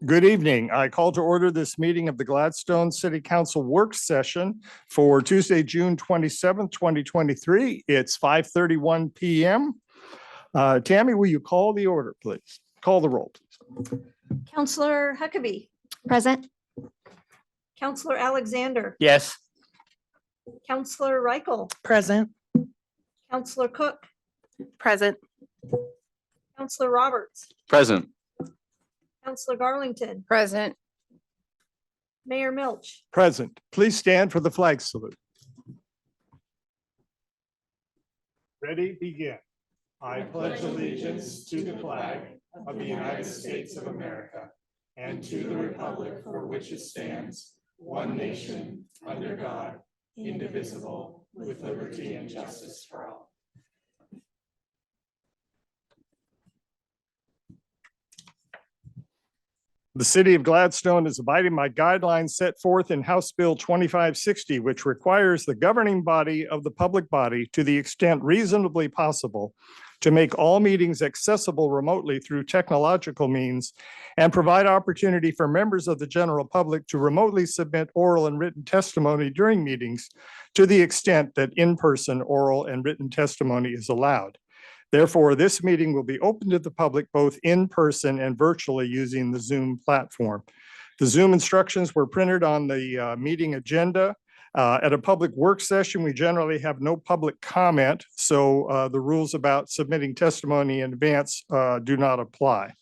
Good evening. I call to order this meeting of the Gladstone City Council work session for Tuesday, June 27th, 2023. It's 5:31 p.m. Tammy, will you call the order, please? Call the roll, please. Counselor Huckabee. Present. Counselor Alexander. Yes. Counselor Reichel. Present. Counselor Cook. Present. Counselor Roberts. Present. Counselor Garlington. Present. Mayor Milch. Present. Please stand for the flag salute. Ready, begin. I pledge allegiance to the flag of the United States of America and to the republic for which it stands, one nation, under God, indivisible, with liberty and justice for all. The City of Gladstone is abiding by guidelines set forth in House Bill 2560, which requires the governing body of the public body, to the extent reasonably possible, to make all meetings accessible remotely through technological means and provide opportunity for members of the general public to remotely submit oral and written testimony during meetings to the extent that in-person oral and written testimony is allowed. Therefore, this meeting will be open to the public both in person and virtually using the Zoom platform. The Zoom instructions were printed on the meeting agenda. At a public work session, we generally have no public comment, so the rules about submitting testimony in advance do not apply.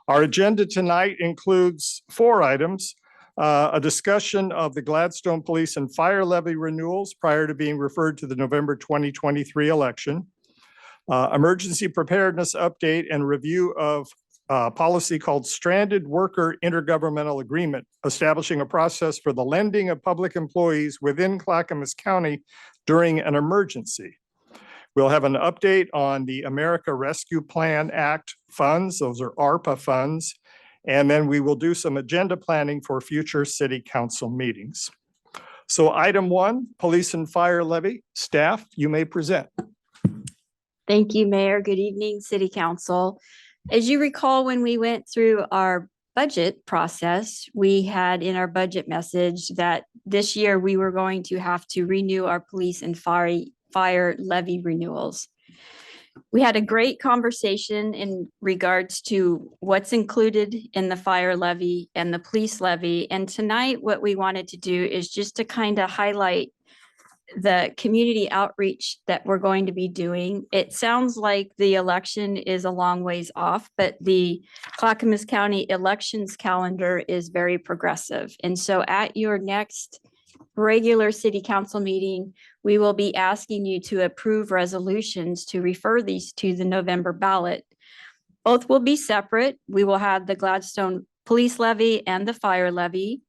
Our agenda tonight includes 4 items. A discussion of the Gladstone Police and Fire Levy renewals prior to being referred to the November 2023 election. Emergency preparedness update and review of policy called Stranded Worker Intergovernmental Agreement, establishing a process for the lending of public employees within Clackamas County during an emergency. We'll have an update on the America Rescue Plan Act funds. Those are ARPA funds. And then we will do some agenda planning for future city council meetings. So item 1, police and fire levy. Staff, you may present. Thank you, Mayor. Good evening, City Council. As you recall, when we went through our budget process, we had in our budget message that this year we were going to have to renew our police and fire levy renewals. We had a great conversation in regards to what's included in the fire levy and the police levy. And tonight, what we wanted to do is just to kind of highlight the community outreach that we're going to be doing. It sounds like the election is a long ways off, but the Clackamas County elections calendar is very progressive. And so at your next regular city council meeting, we will be asking you to approve resolutions to refer these to the November ballot. Both will be separate. We will have the Gladstone police levy and the fire levy.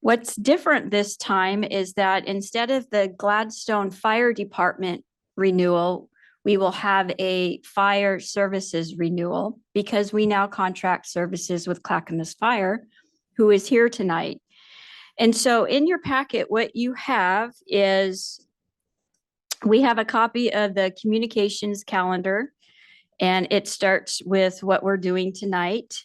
What's different this time is that instead of the Gladstone Fire Department renewal, we will have a fire services renewal because we now contract services with Clackamas Fire, who is here tonight. And so in your packet, what you have is we have a copy of the communications calendar, and it starts with what we're doing tonight.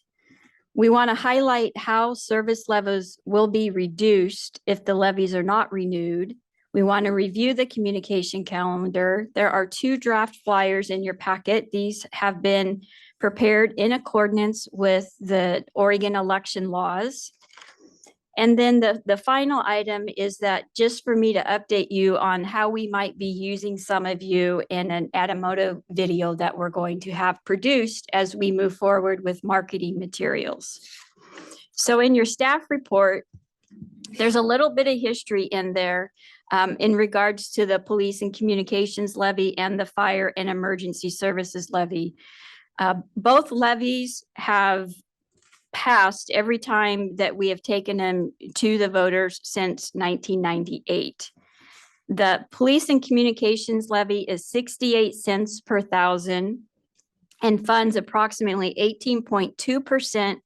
We want to highlight how service levels will be reduced if the levies are not renewed. We want to review the communication calendar. There are 2 draft flyers in your packet. These have been prepared in accordance with the Oregon election laws. And then the final item is that just for me to update you on how we might be using some of you in an Adamoto video that we're going to have produced as we move forward with marketing materials. So in your staff report, there's a little bit of history in there in regards to the police and communications levy and the fire and emergency services levy. Both levies have passed every time that we have taken them to the voters since 1998. The police and communications levy is 68 cents per thousand and funds approximately 18.2%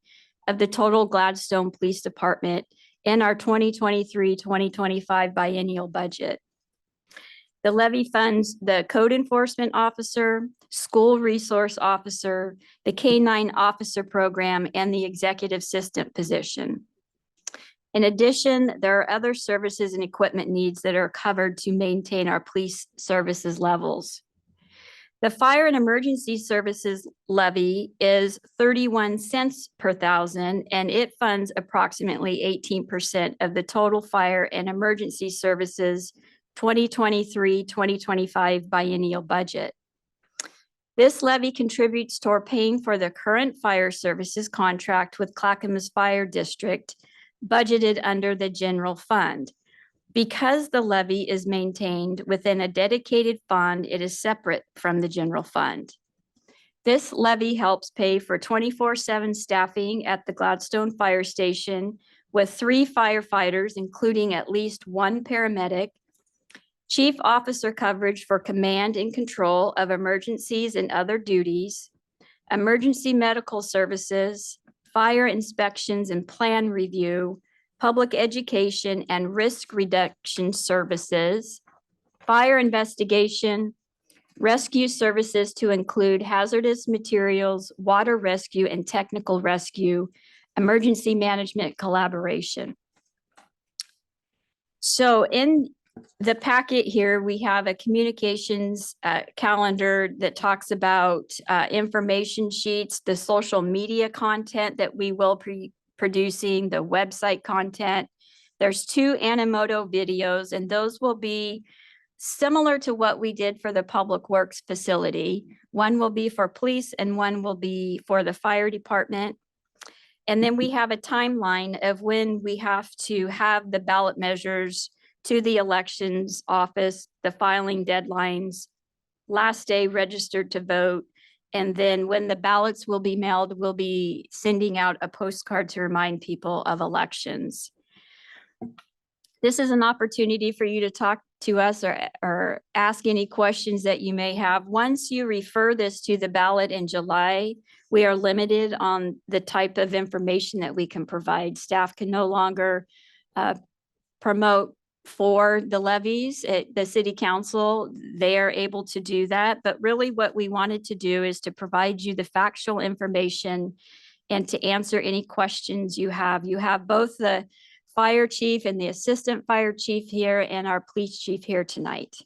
of the total Gladstone Police Department in our 2023-2025 biennial budget. The levy funds the code enforcement officer, school resource officer, the K-9 officer program, and the executive assistant position. In addition, there are other services and equipment needs that are covered to maintain our police services levels. The fire and emergency services levy is 31 cents per thousand, and it funds approximately 18% of the total fire and emergency services 2023-2025 biennial budget. This levy contributes toward paying for the current fire services contract with Clackamas Fire District, budgeted under the general fund. Because the levy is maintained within a dedicated fund, it is separate from the general fund. This levy helps pay for 24/7 staffing at the Gladstone Fire Station with 3 firefighters, including at least 1 paramedic, chief officer coverage for command and control of emergencies and other duties, emergency medical services, fire inspections and plan review, public education and risk reduction services, fire investigation, rescue services to include hazardous materials, water rescue and technical rescue, emergency management collaboration. So in the packet here, we have a communications calendar that talks about information sheets, the social media content that we will producing, the website content. There's 2 Animoto videos, and those will be similar to what we did for the Public Works facility. One will be for police and one will be for the fire department. And then we have a timeline of when we have to have the ballot measures to the elections office, the filing deadlines, last day registered to vote. And then when the ballots will be mailed, we'll be sending out a postcard to remind people of elections. This is an opportunity for you to talk to us or ask any questions that you may have. Once you refer this to the ballot in July, we are limited on the type of information that we can provide. Staff can no longer promote for the levies at the city council. They are able to do that, but really what we wanted to do is to provide you the factual information and to answer any questions you have. You have both the fire chief and the assistant fire chief here and our police chief here tonight.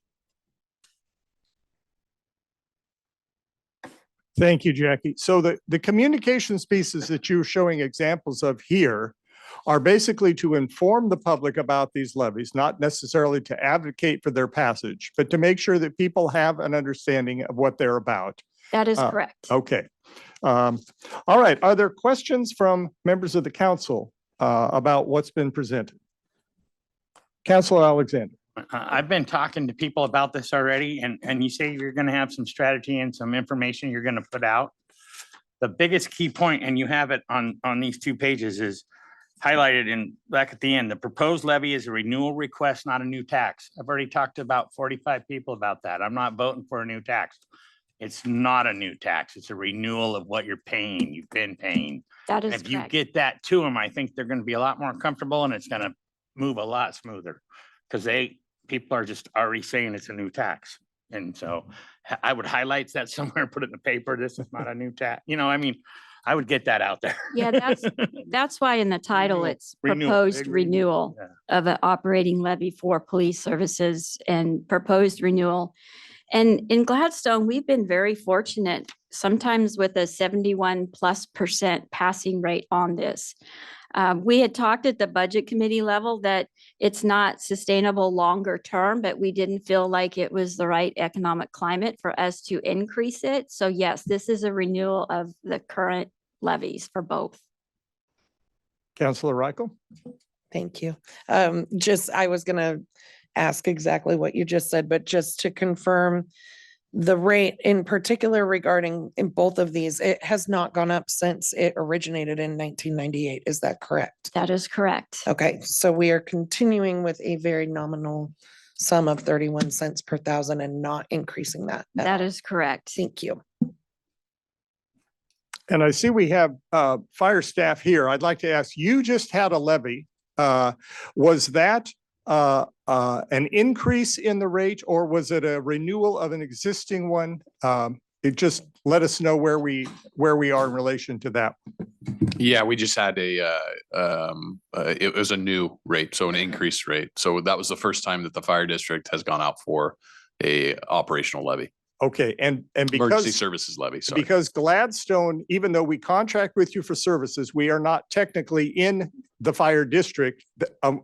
Thank you, Jackie. So the communications pieces that you're showing examples of here are basically to inform the public about these levies, not necessarily to advocate for their passage, but to make sure that people have an understanding of what they're about. That is correct. Okay. All right. Are there questions from members of the council about what's been presented? Councilor Alexander. I've been talking to people about this already, and you say you're going to have some strategy and some information you're going to put out. The biggest key point, and you have it on these 2 pages, is highlighted in back at the end. The proposed levy is a renewal request, not a new tax. I've already talked to about 45 people about that. I'm not voting for a new tax. It's not a new tax. It's a renewal of what you're paying. You've been paying. That is If you correct. get that to them, I think they're going to be a lot more comfortable and it's going to move a lot smoother because people are just already saying it's a new tax. And so I would highlight that somewhere, put it in the paper. This is not a new tax. You know, I mean, I would get that out there. Yeah, that's why in the title, Renewal, it's renewal, proposed big renewal yeah. of an operating levy for police services and proposed renewal. And in Gladstone, we've been very fortunate, sometimes with a 71+% passing rate on this. We had talked at the budget committee level that it's not sustainable longer term, but we didn't feel like it was the right economic climate for us to increase it. So yes, this is a renewal of the current levies for both. Councilor Reichel. Thank you. I was going to ask exactly what you just said, but just to confirm the rate in particular regarding in both of these, it has not gone up since it originated in 1998. Is that correct? That is correct. Okay, so we are continuing with a very nominal sum of 31 cents per thousand and not increasing that. That is correct. Thank you. And I see we have fire staff here. I'd like to ask, you just had a levy. Was that an increase in the rate, or was it a renewal of an existing one? It just let us know where we are in relation to that. Yeah, we just had it was a new rate, so an increased rate. So that was the first time that the fire district has gone out for a operational levy, Okay, and emergency because services levy. Sorry. because Gladstone, even though we contract with you for services, we are not technically in the fire district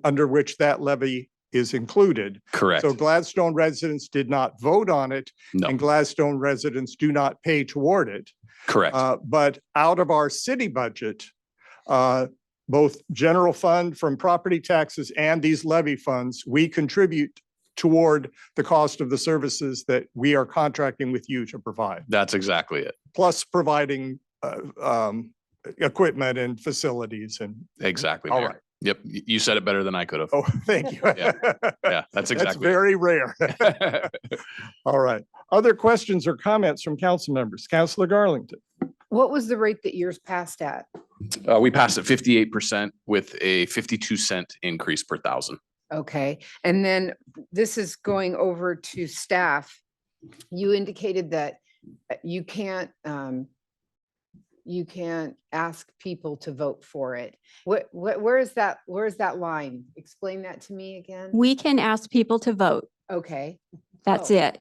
under which that levy is included. Correct. So Gladstone residents did not vote on it, No, and Gladstone residents do not pay toward it. correct. But out of our city budget, both general fund from property taxes and these levy funds, we contribute toward the cost of the services that we are contracting with you to provide, That's exactly it. plus providing equipment and facilities and, Exactly. all Mayor. right. Yep. You said it better than I could have. Oh, thank you. Yeah, Yeah, that's That's exactly. very rare. it. All right. Other questions or comments from council members? Councilor Garlington. What was the rate that yours passed at? We passed at 58% with a 52-cent increase per thousand. Okay, and then this is going over to staff. You indicated that you can't ask people to vote for it. Where is that line? Explain that to me again. We can ask people to vote. Okay, That's Oh. it.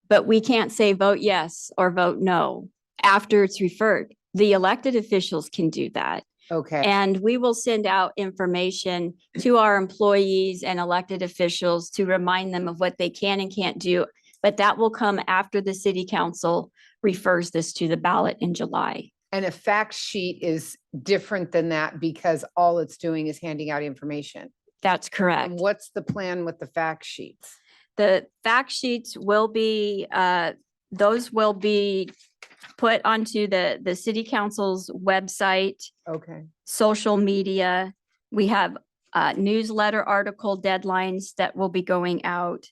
But we can't say vote yes or vote no after it's referred. The elected officials can do that. okay. And we will send out information to our employees and elected officials to remind them of what they can and can't do. But that will come after the city council refers this to the ballot in July. And a fact sheet is different than that because all it's doing is handing out information. That's correct. And what's the plan with the fact sheets? The fact sheets will be, those will be put onto the city council's website, Okay, social media. We have newsletter article deadlines that will be going out.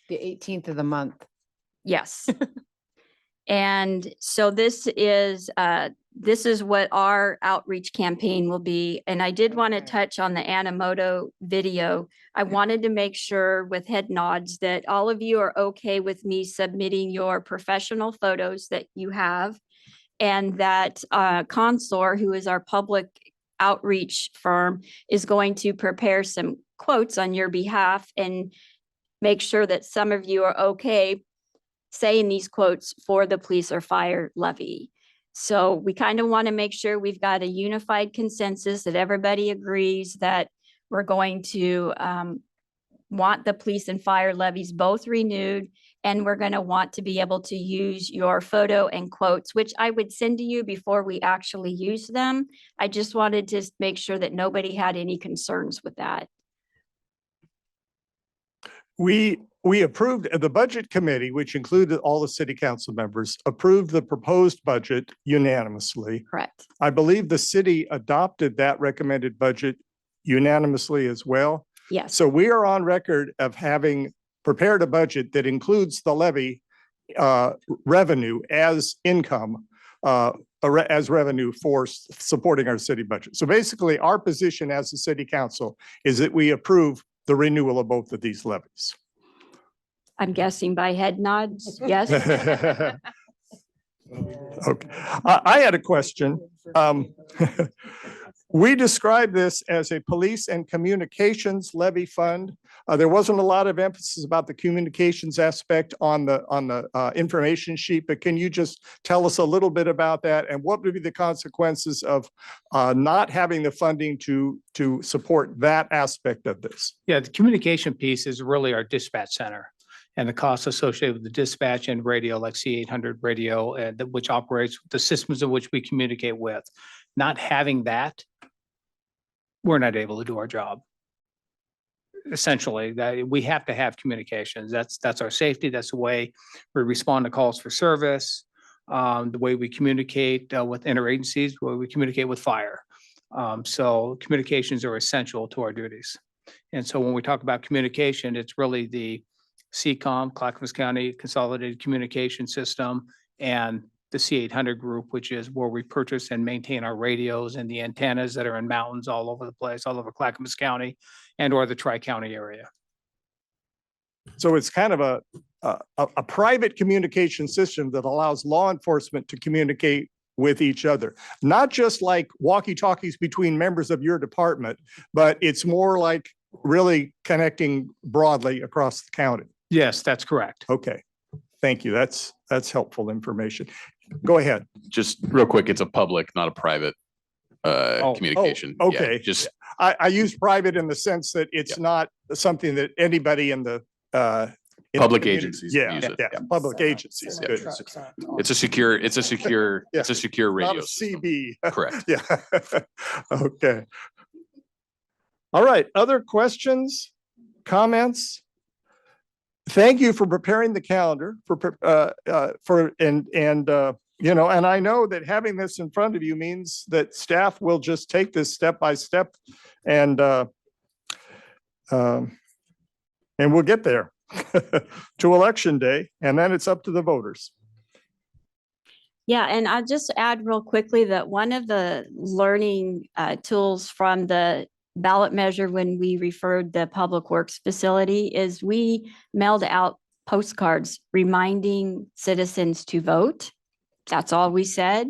the 18th of the month. Yes. And so this is what our outreach campaign will be. And I did want to Okay. touch on the Animoto video. I wanted to make sure with head nods that all of you are okay with me submitting your professional photos that you have. And that Consor, who is our public outreach firm, is going to prepare some quotes on your behalf and make sure that some of you are okay saying these quotes for the police or fire levy. So we kind of want to make sure we've got a unified consensus that everybody agrees that we're going to want the police and fire levies both renewed. And we're going to want to be able to use your photo and quotes, which I would send to you before we actually use them. I just wanted to make sure that nobody had any concerns with that. We approved, the budget committee, which included all the city council members, approved the proposed budget unanimously. Correct. I believe the city adopted that recommended budget unanimously as well. Yes. So we are on record of having prepared a budget that includes the levy revenue as income, as revenue for supporting our city budget. So basically, our position as the city council is that we approve the renewal of both of these levies. I'm guessing by head nods, yes. Okay, I had a question. We describe this as a police and communications levy fund. There wasn't a lot of emphasis about the communications aspect on the information sheet, but can you just tell us a little bit about that? And what would be the consequences of not having the funding to support that aspect of this? Yeah, the communication piece is really our dispatch center and the costs associated with the dispatch and radio like C800 radio, which operates the systems in which we communicate with. Not having that, we're not able to do our job. Essentially, that we have to have communications. That's our safety. That's the way we respond to calls for service, the way we communicate with interagencies, the way we communicate with fire. So communications are essential to our duties. And so when we talk about communication, it's really the CCOM, Clackamas County Consolidated Communication System, and the C800 group, which is where we purchase and maintain our radios and the antennas that are in mountains all over the place, all over Clackamas County and or the Tri-County area. So it's kind of a private communication system that allows law enforcement to communicate with each other. Not just like walkie-talkies between members of your department, but it's more like really connecting broadly across the county. Yes, that's correct. Okay, thank you. That's helpful information. Go ahead. Just real quick, it's a public, not a private Oh, communication. Yeah, okay. Just, I use private in the sense that it's not something that anybody in the in the Public community- agencies Yeah, use it. yeah, public agencies. Semi Good. trucks aren't it's a secure, it's a secure, Yeah. it's a secure Not radio a system. CB. Correct. Yeah. Okay. All right. Other questions, comments? Thank you for preparing the calendar and I know that having this in front of you means that staff will just take this step by step and we'll get there to election day, and then it's up to the voters. Yeah, and I'll just add real quickly that one of the learning tools from the ballot measure when we referred the Public Works facility is we mailed out postcards reminding citizens to vote. That's all we said.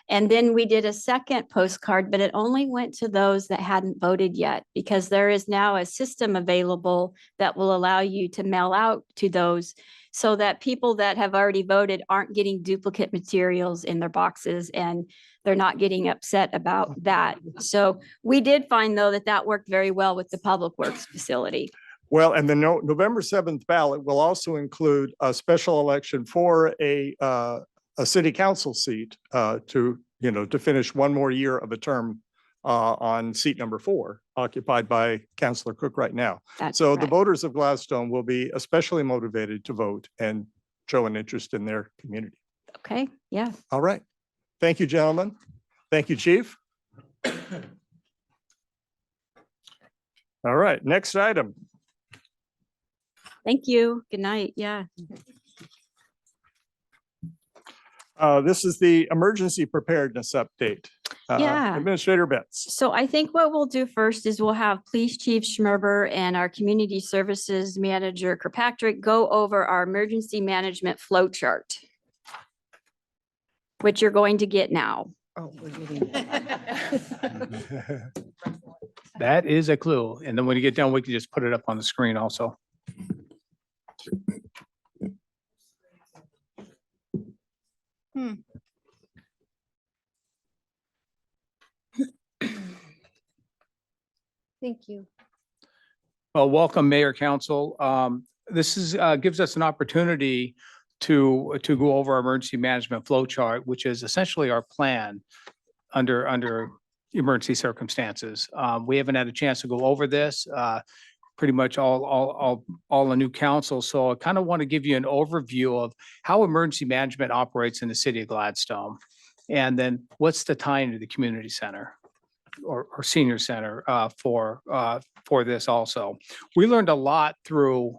And then we did a second postcard, but it only went to those that hadn't voted yet, because there is now a system available that will allow you to mail out to those so that people that have already voted aren't getting duplicate materials in their boxes and they're not getting upset about that. So we did find, though, that that worked very well with the Public Works facility. Well, and the November 7th ballot will also include a special election for a city council seat to finish one more year of a term on seat number 4 occupied by Councillor Cook right now. That's So the correct. voters of Gladstone will be especially motivated to vote and show an interest in their community. Okay, yeah. All right. Thank you, gentlemen. Thank you, Chief. All right, next item. Thank you. Good night. Yeah. This is the emergency preparedness update. Yeah. Administrator Betts. So I think what we'll do first is we'll have Police Chief Schmerber and our Community Services Manager Kirkpatrick go over our emergency management flow chart, which you're going to get now. Oh, we're getting That is a clue. And then when you get done, we can just put it up on the screen also. Thank you. Well, welcome, Mayor, Council. This is, gives us an opportunity to go over our emergency management flow chart, which is essentially our plan under emergency circumstances. We haven't had a chance to go over this, pretty much all the new council. So I kind of want to give you an overview of how emergency management operates in the city of Gladstone. And then what's the tie into the community center or senior center for this also. We learned a lot through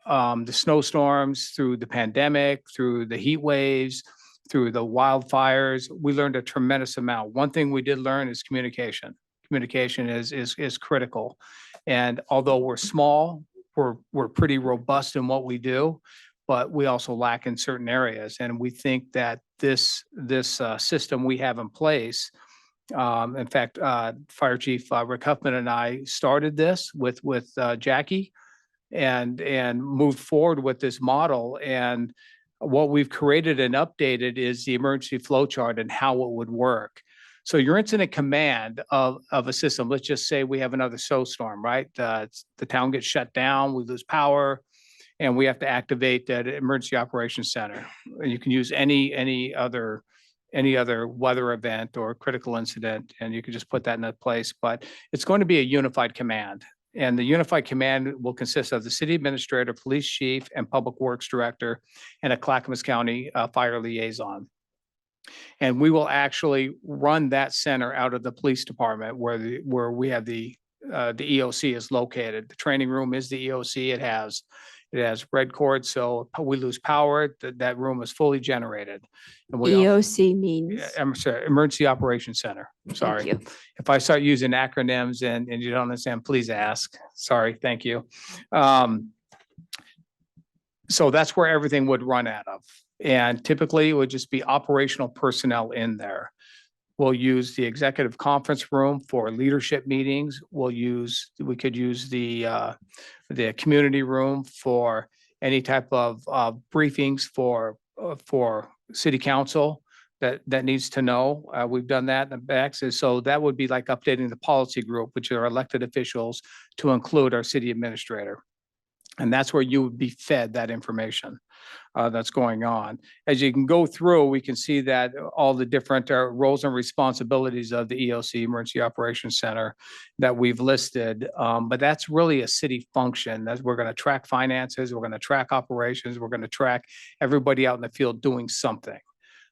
the snowstorms, through the pandemic, through the heat waves, through the wildfires. We learned a tremendous amount. One thing we did learn is communication. Communication is critical. And although we're small, we're pretty robust in what we do, but we also lack in certain areas. And we think that this system we have in place, in fact, Fire Chief Rick Huffman and I started this with Jackie and moved forward with this model. And what we've created and updated is the emergency flow chart and how it would work. So your incident command of a system, let's just say we have another snowstorm, right? The town gets shut down, we lose power, and we have to activate that emergency operations center. You can use any other weather event or critical incident, and you can just put that in that place. But it's going to be a unified command. And the unified command will consist of the city administrator, police chief, and public works director, and a Clackamas County fire liaison. And we will actually run that center out of the police department where we have the EOC is located. The training room is the EOC. It has red cord, so if we lose power, that room is fully generated. And we also- EOC means. I'm sorry, Emergency Operations Center. Sorry. you. If I start using acronyms and you don't understand, please ask. Sorry, thank you. So that's where everything would run out of. And typically it would just be operational personnel in there. We'll use the executive conference room for leadership meetings. We could use the community room for any type of briefings for city council that needs to know. We've done that in the back. So that would be like updating the policy group, which are elected officials, to include our city administrator. And that's where you would be fed that information that's going on. As you can go through, we can see that all the different roles and responsibilities of the EOC, Emergency Operations Center, that we've listed. But that's really a city function. That we're going to track finances, we're going to track operations, we're going to track everybody out in the field doing something.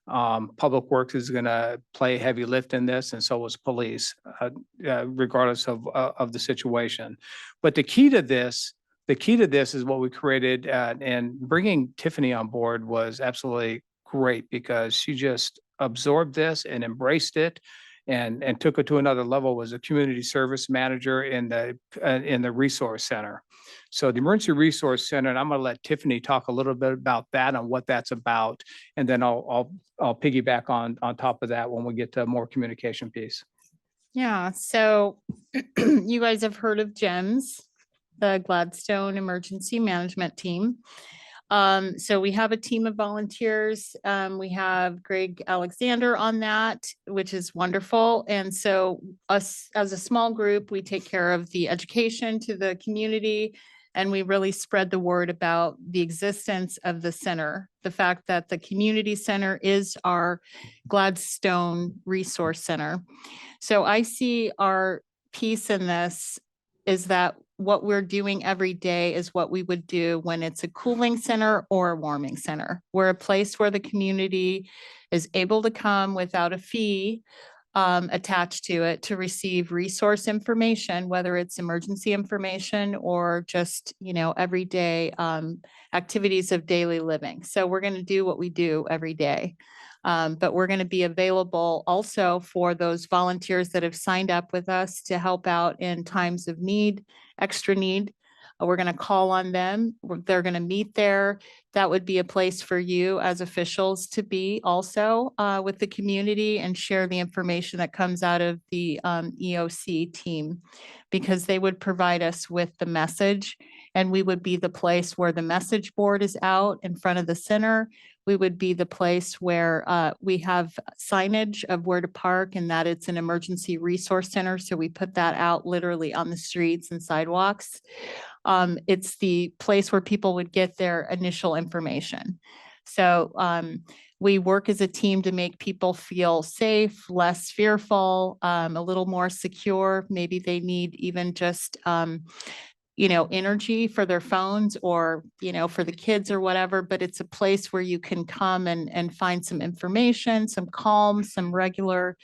Public Works is going to play heavy lift in this, and so is police, regardless of the situation. But the key to this is what we created, and bringing Tiffany on board was absolutely great because she just absorbed this and embraced it and took it to another level. Was a community service manager in the resource center. So the Emergency Resource Center, and I'm going to let Tiffany talk a little bit about that and what that's about, and then I'll piggyback on top of that when we get to more communication piece. Yeah, so you guys have heard of GEMS, the Gladstone Emergency Management Team. So we have a team of volunteers. We have Greg Alexander on that, which is wonderful. And so us as a small group, we take care of the education to the community, and we really spread the word about the existence of the center. The fact that the community center is our Gladstone Resource Center. So I see our piece in this is that what we're doing every day is what we would do when it's a cooling center or a warming center. We're a place where the community is able to come without a fee attached to it to receive resource information, whether it's emergency information or just, everyday activities of daily living. So we're going to do what we do every day. But we're going to be available also for those volunteers that have signed up with us to help out in times of need, extra need. We're going to call on them. They're going to meet there. That would be a place for you as officials to be also with the community and share the information that comes out of the EOC team, because they would provide us with the message, and we would be the place where the message board is out in front of the center. We would be the place where we have signage of where to park and that it's an emergency resource center. So we put that out literally on the streets and sidewalks. It's the place where people would get their initial information. So we work as a team to make people feel safe, less fearful, a little more secure. Maybe they need even just energy for their phones or, for the kids or whatever, but it's a place where you can come and find some information, some calm, some regularity,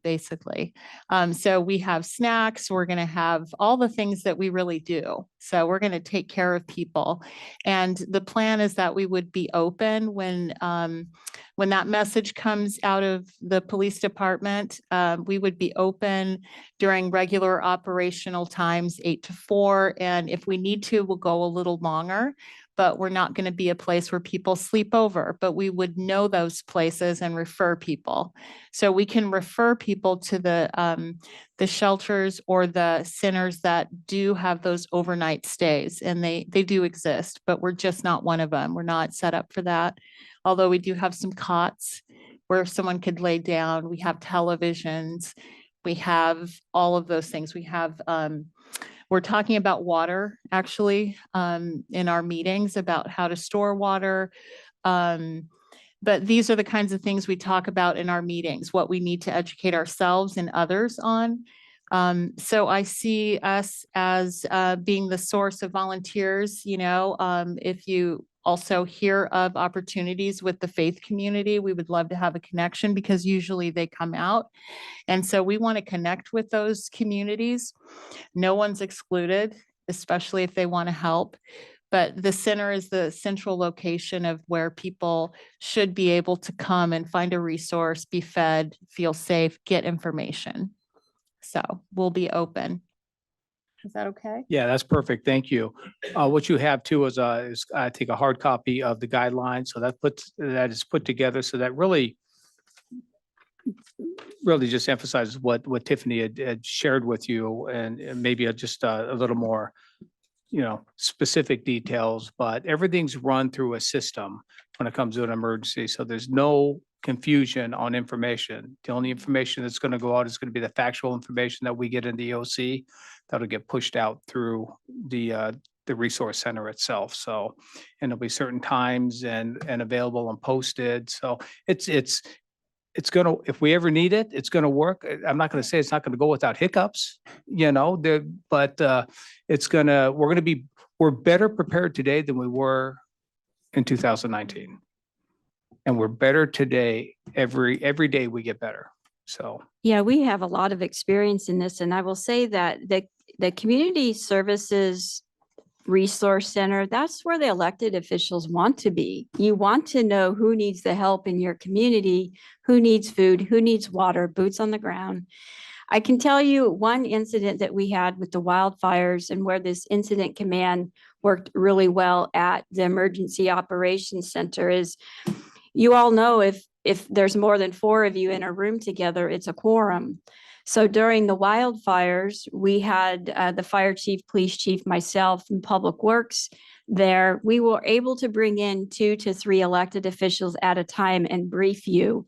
basically. So we have snacks, we're going to have all the things that we really do. So we're going to take care of people. And the plan is that we would be open when that message comes out of the police department. We would be open during regular operational times, 8 to 4. And if we need to, we'll go a little longer. But we're not going to be a place where people sleep over, but we would know those places and refer people. So we can refer people to the shelters or the centers that do have those overnight stays, and they do exist, but we're just not one of them. We're not set up for that. Although we do have some cots where someone could lay down. We have televisions. We have all of those things. We have we're talking about water, actually, in our meetings about how to store water. But these are the kinds of things we talk about in our meetings, what we need to educate ourselves and others on. So I see us as being the source of volunteers. If you also hear of opportunities with the faith community, we would love to have a connection because usually they come out. And so we want to connect with those communities. No one's excluded, especially if they want to help. But the center is the central location of where people should be able to come and find a resource, be fed, feel safe, get information. So we'll be open. Is that okay? Yeah, that's perfect. Thank you. What you have too is I think a hard copy of the guidelines. So that is put together so that really just emphasizes what Tiffany had shared with you and maybe just a little more, specific details, but everything's run through a system when it comes to an emergency. So there's no confusion on information. The only information that's going to go out is going to be the factual information that we get in the EOC that'll get pushed out through the resource center itself. So, and there'll be certain times and available and posted. So it's gonna, if we ever need it, it's gonna work. I'm not gonna say it's not gonna go without hiccups, but we're better prepared today than we were in 2019. And we're better today, every day we get better. So. Yeah, we have a lot of experience in this, and I will say that the Community Services Resource Center, that's where the elected officials want to be. You want to know who needs the help in your community, who needs food, who needs water, boots on the ground. I can tell you one incident that we had with the wildfires and where this incident command worked really well at the Emergency Operations Center is, you all know if there's more than 4 of you in a room together, it's a quorum. So during the wildfires, we had the fire chief, police chief, myself, and public works there. We were able to bring in 2 to 3 elected officials at a time and brief you.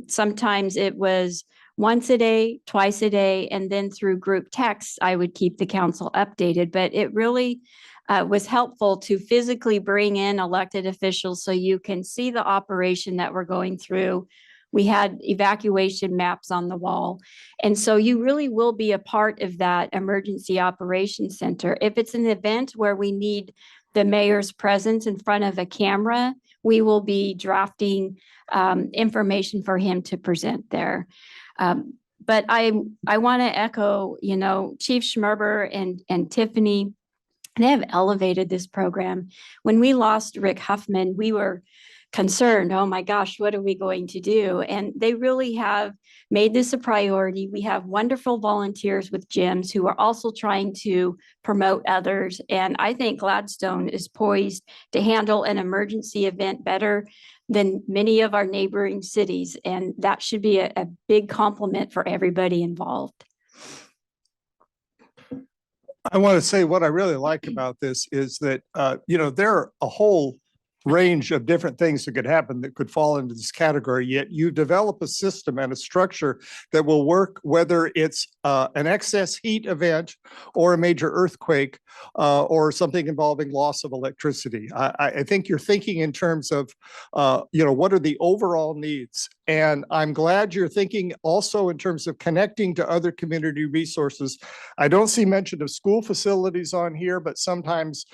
Sometimes it was once a day, twice a day, and then through group texts, I would keep the council updated. But it really was helpful to physically bring in elected officials so you can see the operation that we're going through. We had evacuation maps on the wall. And so you really will be a part of that emergency operations center. If it's an event where we need the mayor's presence in front of a camera, we will be drafting information for him to present there. But I want to echo, Chief Schmerber and Tiffany, they have elevated this program. When we lost Rick Huffman, we were concerned, oh my gosh, what are we going to do? And they really have made this a priority. We have wonderful volunteers with gyms who are also trying to promote others. And I think Gladstone is poised to handle an emergency event better than many of our neighboring cities. And that should be a big compliment for everybody involved. I want to say what I really like about this is that, there are a whole range of different things that could happen that could fall into this category, yet you develop a system and a structure that will work whether it's an excess heat event or a major earthquake or something involving loss of electricity. I think you're thinking in terms of, what are the overall needs? And I'm glad you're thinking also in terms of connecting to other community resources. I don't see mention of school facilities on here, but sometimes,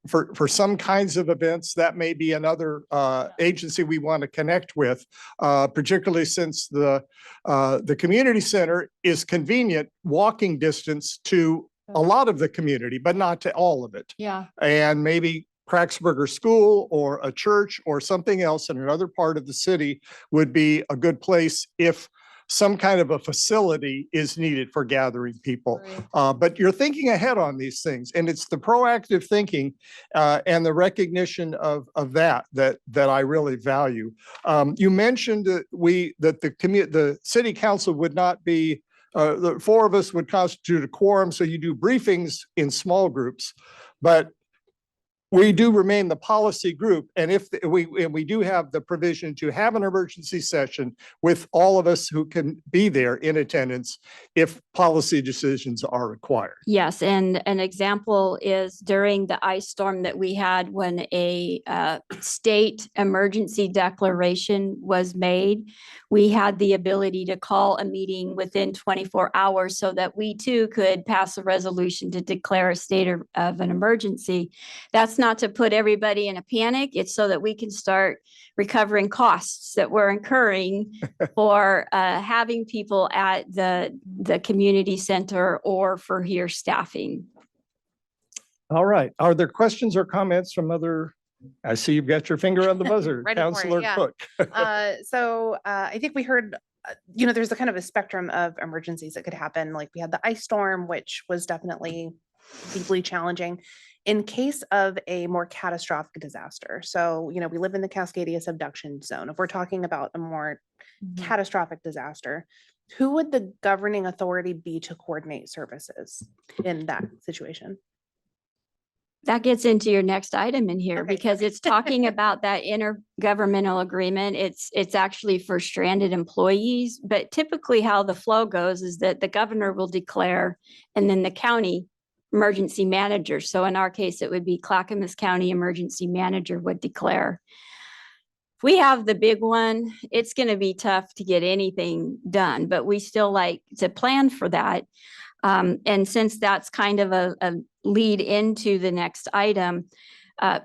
for some kinds of events, that may be another agency we want to connect with, particularly since the community center is convenient walking distance to a lot of the community, but not to all of it. Yeah. And maybe Kraxberger School or a church or something else in another part of the city would be a good place if some kind of a facility is needed for gathering people. But you're thinking ahead on these things, and it's the proactive thinking and the recognition of that I really value. You mentioned that the city council would not be, the 4 of us would constitute a quorum, so you do briefings in small groups, but we do remain the policy group. And if we do have the provision to have an emergency session with all of us who can be there in attendance if policy decisions are required. Yes, and an example is during the ice storm that we had when a state emergency declaration was made, we had the ability to call a meeting within 24 hours so that we too could pass a resolution to declare a state of an emergency. That's not to put everybody in a panic. It's so that we can start recovering costs that we're incurring for having people at the community center or for here staffing. All right. Are there questions or comments from other? I see you've got your finger on the buzzer, Ready for it, Councilor yeah. Cook. So I think we heard there's a kind of a spectrum of emergencies that could happen. Like we had the ice storm, which was definitely deeply challenging. In case of a more catastrophic disaster, so, we live in the Cascadia subduction zone. If we're talking about a more catastrophic disaster, who would the governing authority be to coordinate services in that situation? That gets into your next item in here Okay, because it's talking about that intergovernmental agreement. It's actually for stranded employees, but typically how the flow goes is that the governor will declare and then the county emergency manager. So in our case, it would be Clackamas County Emergency Manager would declare. If we have the big one, it's going to be tough to get anything done, but we still like to plan for that. And since that's kind of a lead into the next item,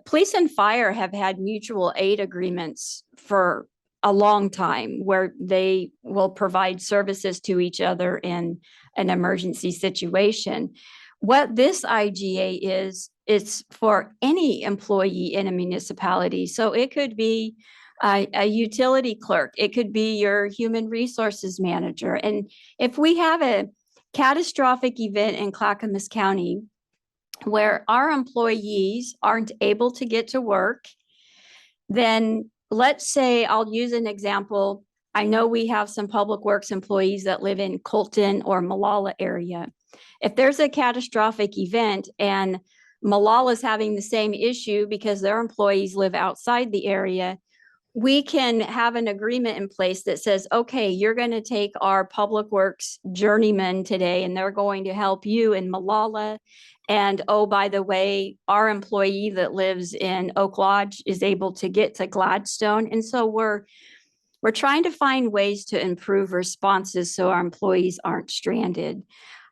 police and fire have had mutual aid agreements for a long time where they will provide services to each other in an emergency situation. What this IGA is, it's for any employee in a municipality. So it could be a utility clerk, it could be your human resources manager. And if we have a catastrophic event in Clackamas County where our employees aren't able to get to work, then let's say, I'll use an example. I know we have some public works employees that live in Colton or Malala area. If there's a catastrophic event and Malala is having the same issue because their employees live outside the area, we can have an agreement in place that says, okay, you're going to take our public works journeyman today and they're going to help you in Malala. And oh, by the way, our employee that lives in Oak Lodge is able to get to Gladstone. And so we're trying to find ways to improve responses so our employees aren't stranded.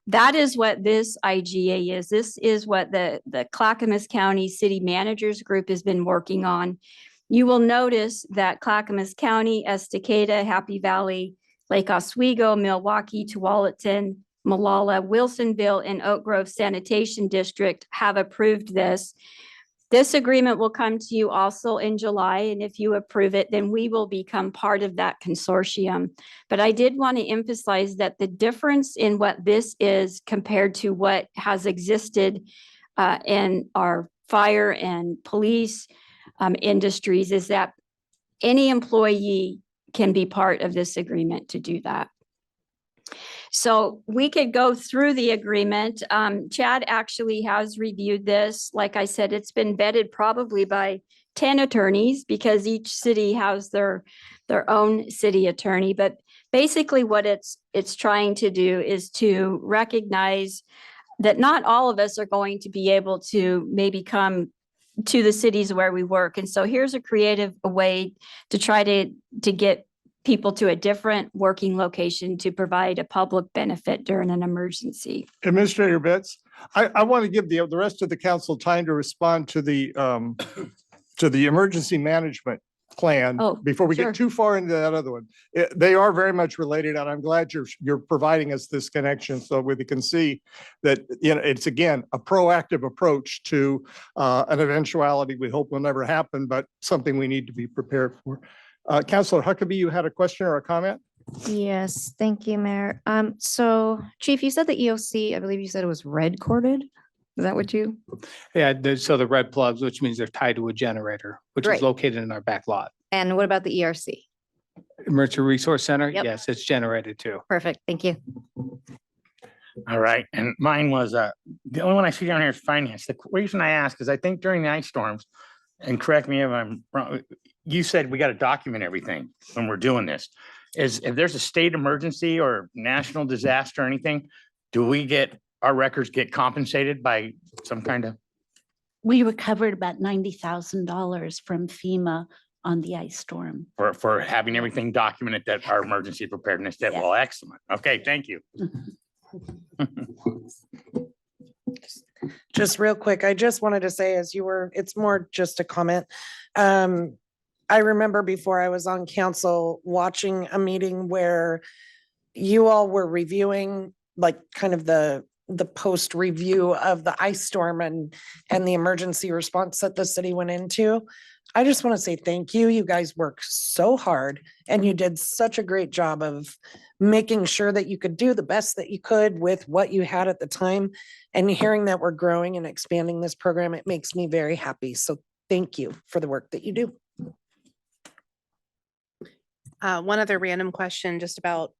That is what this IGA is. This is what the Clackamas County City Managers Group has been working on. You will notice that Clackamas County, Estacada, Happy Valley, Lake Oswego, Milwaukee, Tualatin, Malala, Wilsonville, and Oak Grove Sanitation District have approved this. This agreement will come to you also in July, and if you approve it, then we will become part of that consortium. But I did want to emphasize that the difference in what this is compared to what has existed in our fire and police industries is that any employee can be part of this agreement to do that. So we could go through the agreement. Chad actually has reviewed this. Like I said, it's been vetted probably by 10 attorneys because each city has their own city attorney. But basically what it's trying to do is to recognize that not all of us are going to be able to maybe come to the cities where we work. And so here's a creative way to try to get people to a different working location to provide a public benefit during an emergency. Administrator Betts, I want to give the rest of the council time to respond to the emergency management plan before we sure. get too far into that other one. They are very much related, and I'm glad you're providing us this connection so we can see that it's again a proactive approach to an eventuality we hope will never happen, but something we need to be prepared for. Councilor Huckabee, you had a question or a comment? Yes, thank you, Mayor. So Chief, you said the EOC, I believe you said it was red corded. Is that what you? Yeah, so the red plugs, which means they're tied to a generator, which is Great. located in our back lot. And what about the ERC? Emergency Resource Center, Yep. yes, it's generated too. Perfect, thank you. All right, and mine was, the only one I see down here is finance. The reason I ask is I think during the ice storms, and correct me if I'm wrong, you said we got to document everything when we're doing this. If there's a state emergency or national disaster or anything, do we get, our records get compensated by some kind of? We recovered about $90,000 from FEMA on the ice storm. For having everything documented that our emergency preparedness did? Yes. Well, excellent. Okay, thank you. Just real quick, I just wanted to say it's more just a comment. I remember before I was on council watching a meeting where you all were reviewing like kind of the post review of the ice storm and the emergency response that the city went into. I just want to say thank you. You guys worked so hard and you did such a great job of making sure that you could do the best that you could with what you had at the time. And hearing that we're growing and expanding this program, it makes me very happy. So thank you for the work that you do. One other random question just about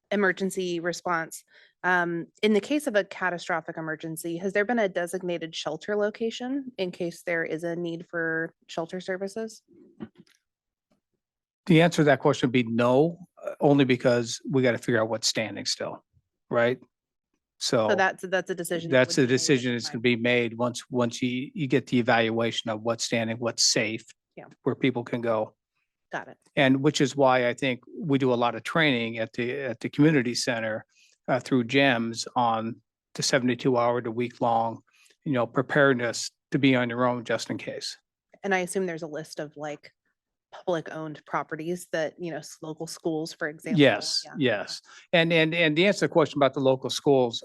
emergency response. In the case of a catastrophic emergency, has there been a designated shelter location in case there is a need for shelter services? The answer to that question would be no, only because we got to figure out what's standing still, right? So So that's a decision. that that's would the be made at decision the that's time. going to be made once you get the evaluation of what's standing, what's safe, Yeah. where people can go. Got it. And which is why I think we do a lot of training at the community center through GEMS on the 72-hour to week-long, preparedness to be on your own just in case. And I assume there's a list of like public-owned properties that, local schools, for example. Yes, Yeah. yes. And the answer to the question about the local schools,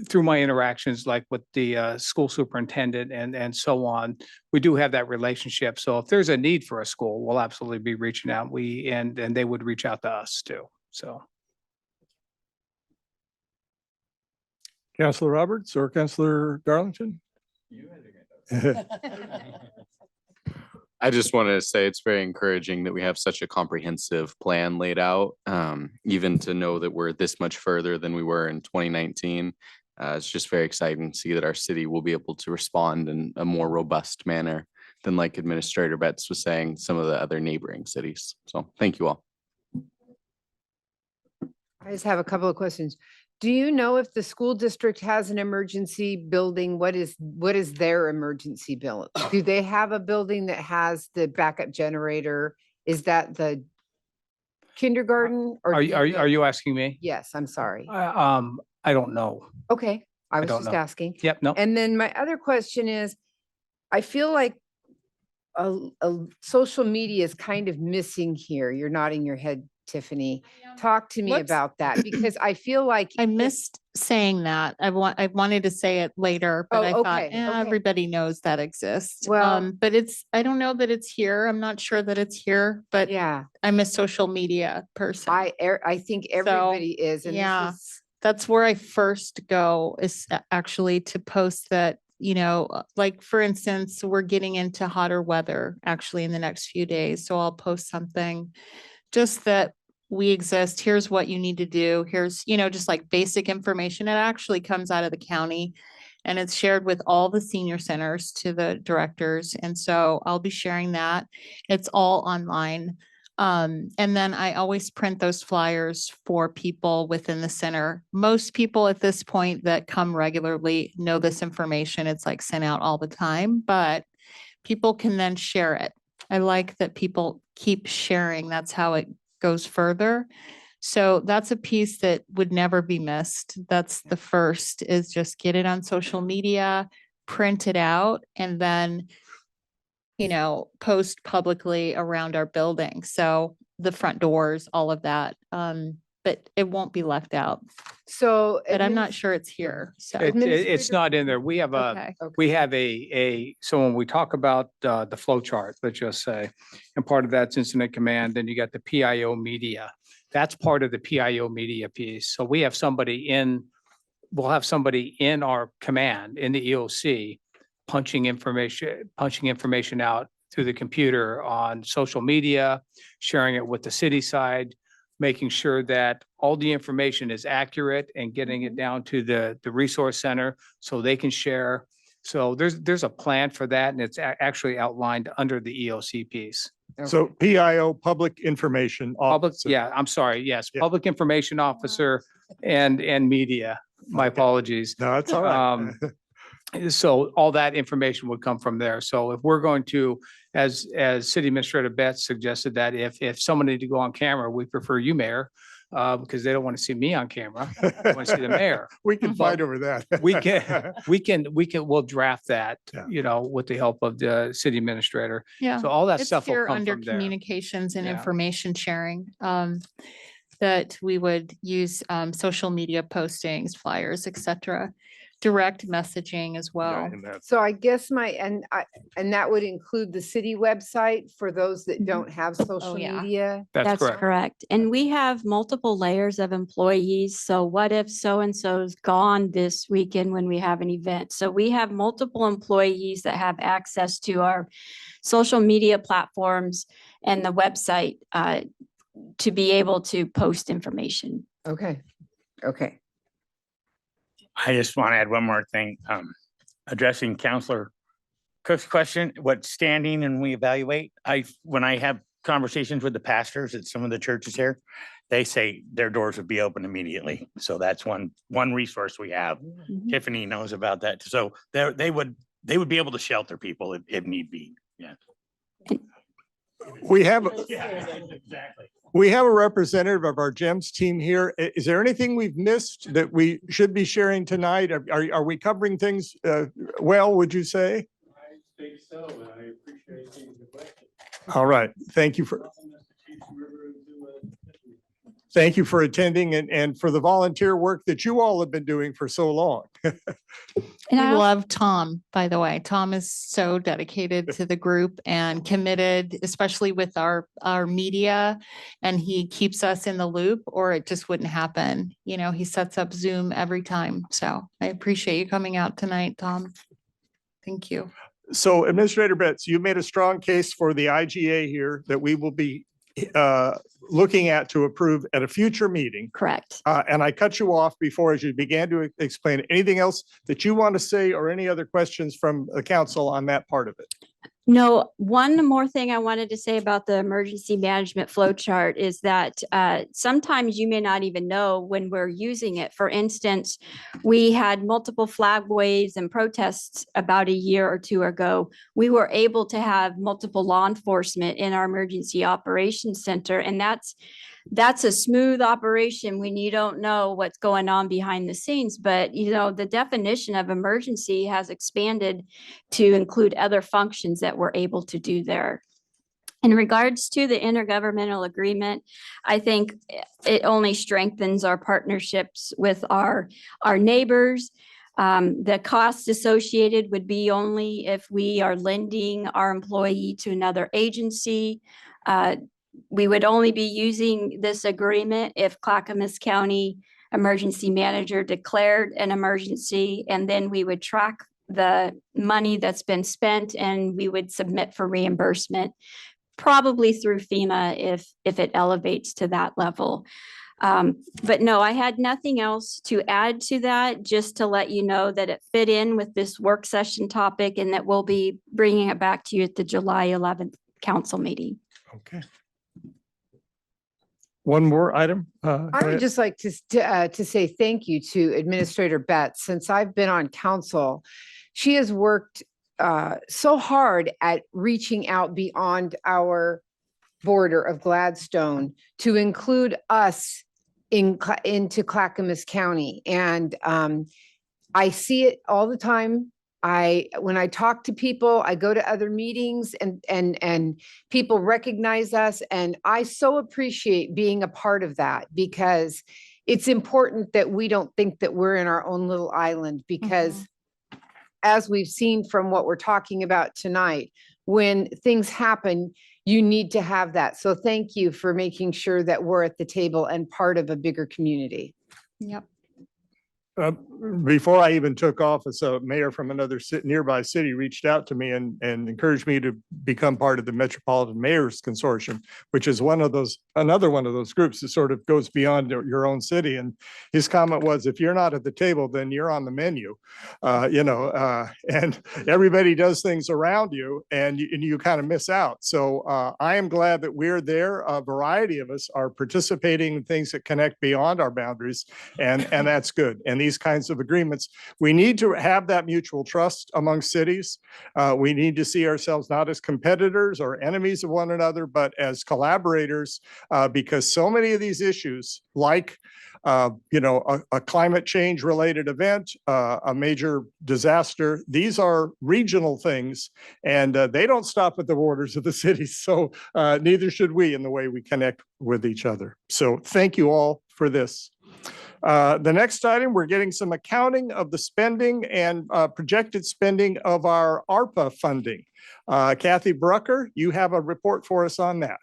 through my interactions, like with the school superintendent and so on, we do have that relationship. So if there's a need for a school, we'll absolutely be reaching out. And they would reach out to us too. So. Counselor Roberts or Counselor Darlington? I just wanted to say it's very encouraging that we have such a comprehensive plan laid out, even to know that we're this much further than we were in 2019. It's just very exciting to see that our city will be able to respond in a more robust manner than, like Administrator Betts was saying, some of the other neighboring cities. So thank you all. I just have a couple of questions. Do you know if the school district has an emergency building? What is their emergency bill? Do they have a building that has the backup generator? Is that the kindergarten? Or Are do you asking me? Yes, I'm sorry. I don't know. Okay, I was don't just know. asking. Yep, no. And then my other question is, I feel like a social media is kind of missing here. You're nodding your head, Tiffany. Talk to me What's- about that because I feel like I missed saying that. I wanted to say it later, but Oh, I thought, okay, okay. everybody knows that exists. Well- But I don't know that it's here. I'm not sure that it's here, but yeah, I'm a social media person. I think everybody is. And yeah. this is, That's where I first go is actually to post that, like for instance, we're getting into hotter weather actually in the next few days. So I'll post something just that we exist. Here's what you need to do. Here's, just like basic information. It actually comes out of the county and it's shared with all the senior centers to the directors. And so I'll be sharing that. It's all online. And then I always print those flyers for people within the center. Most people at this point that come regularly know this information. It's like sent out all the time, but people can then share it. I like that people keep sharing. That's how it goes further. So that's a piece that would never be missed. That's the first is just get it on social media, print it out, and then post publicly around our building. So the front doors, all of that. But it won't be left out. so. But I'm not sure it's here. So It's Administrator- not in there. We have okay. we have so when we talk about the flow chart, let's just say, and part of that's incident command, then you got the PIO media. That's part of the PIO media piece. So we'll have somebody in our command in the EOC punching information out through the computer on social media, sharing it with the city side, making sure that all the information is accurate and getting it down to the resource center so they can share. So there's a plan for that and it's actually outlined under the EOC piece. So PIO, Public Information Public, Officer. yeah, I'm sorry. Yes, Yeah. Public Information Officer and media. My apologies. No, it's all right. So all that information would come from there. So if we're going to, as City Administrator Betts suggested that if someone need to go on camera, we prefer you, Mayor, because they don't want to see me on camera. They want to see the mayor. We can fight over that. We'll draft that, Yeah. with the help of the city administrator. Yeah. So all that It's stuff will here come under from there. communications and Yeah. information sharing. That we would use social media postings, flyers, etc. direct messaging as well. And that's- So I guess and that would include the city website for those that don't have social yeah. media. That's correct. correct. And we have multiple layers of employees. So what if so-and-so's gone this weekend when we have an event? So we have multiple employees that have access to our social media platforms and the website to be able to post information. Okay, okay. I just want to add one more thing, addressing Counselor Cook's question, what standing and we evaluate. When I have conversations with the pastors at some of the churches here, they say their doors would be open immediately. So that's one resource we have. Mhm. Tiffany knows about that. So they would be able to shelter people if need be. Yeah. We have, Exactly. we have a representative of our GEMS team here. Is there anything we've missed that we should be sharing tonight? Are we covering things well, would you say? I think so, and I appreciate the question. All right. Thank you for attending and for the volunteer work that you all have been doing for so long. We And I love Tom, by the way. Tom is so dedicated to the group and committed, especially with our media. And he keeps us in the loop or it just wouldn't happen. You know, he sets up Zoom every time. So I appreciate you coming out tonight, Tom. Thank you. So Administrator Betts, you made a strong case for the IGA here that we will be looking at to approve at a future meeting. correct. And I cut you off before as you began to explain. Anything else that you want to say or any other questions from the council on that part of it? No, one more thing I wanted to say about the emergency management flow chart is that sometimes you may not even know when we're using it. For instance, we had multiple flag waves and protests about a year or two ago. We were able to have multiple law enforcement in our emergency operations center, and that's a smooth operation when you don't know what's going on behind the scenes. But, you know, the definition of emergency has expanded to include other functions that we're able to do there. In regards to the intergovernmental agreement, I think it only strengthens our partnerships with our neighbors. The costs associated would be only if we are lending our employee to another agency. We would only be using this agreement if Clackamas County Emergency Manager declared an emergency, and then we would track the money that's been spent and we would submit for reimbursement, probably through FEMA if it elevates to that level. But no, I had nothing else to add to that, just to let you know that it fit in with this work session topic and that we'll be bringing it back to you at the July 11th council meeting. Okay. One more item. I would just like to say thank you to Administrator Betts. Since I've been on council, she has worked so hard at reaching out beyond our border of Gladstone to include us into Clackamas County. And I see it all the time. When I talk to people, I go to other meetings and people recognize us. And I so appreciate being a part of that, because it's important that we don't think that we're in our own little island, because as we've seen from what we're talking about tonight, when things happen, you need to have that. So thank you for making sure that we're at the table and part of a bigger community. Yep. Before I even took office, a mayor from another nearby city reached out to me and encouraged me to become part of the Metropolitan Mayors Consortium, which is another one of those groups that sort of goes beyond your own city. And his comment was, if you're not at the table, then you're on the menu, and everybody does things around you and you kind of miss out. So I am glad that we're there. A variety of us are participating in things that connect beyond our boundaries, and that's good. And these kinds of agreements, we need to have that mutual trust among cities. We need to see ourselves not as competitors or enemies of one another, but as collaborators, because so many of these issues, like a climate change related event, a major disaster, these are regional things, and they don't stop at the borders of the cities. So neither should we in the way we connect with each other. So thank you all for this. The next item, we're getting some accounting of the spending and projected spending of our ARPA funding. Kathy Brucker, you have a report for us on that.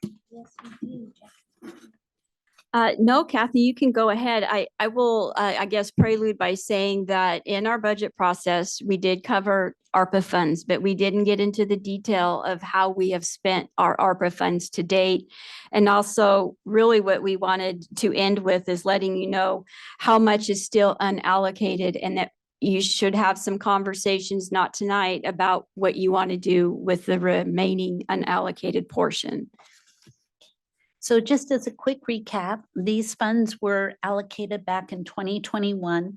No, Kathy, you can go ahead. I will, I guess, prelude by saying that in our budget process, we did cover ARPA funds, but we didn't get into the detail of how we have spent our ARPA funds to date. And also, really what we wanted to end with is letting you know how much is still unallocated, and that you should have some conversations, not tonight, about what you want to do with the remaining unallocated portion. So just as a quick recap, these funds were allocated back in 2021.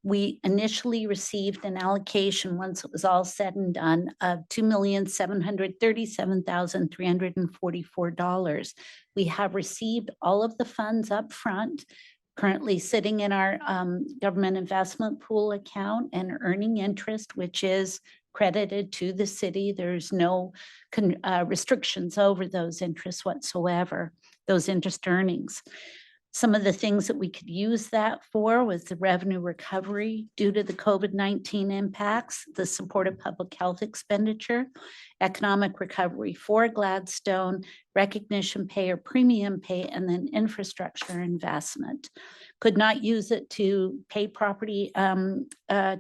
We initially received an allocation, once it was all said and done, of $2,737,344. We have received all of the funds up front, currently sitting in our government investment pool account and earning interest, which is credited to the city. There's no restrictions over those interests whatsoever, those interest earnings. Some of the things that we could use that for was the revenue recovery due to the COVID-19 impacts, the support of public health expenditure, economic recovery for Gladstone, recognition pay or premium pay, and then infrastructure investment. Could not use it to pay property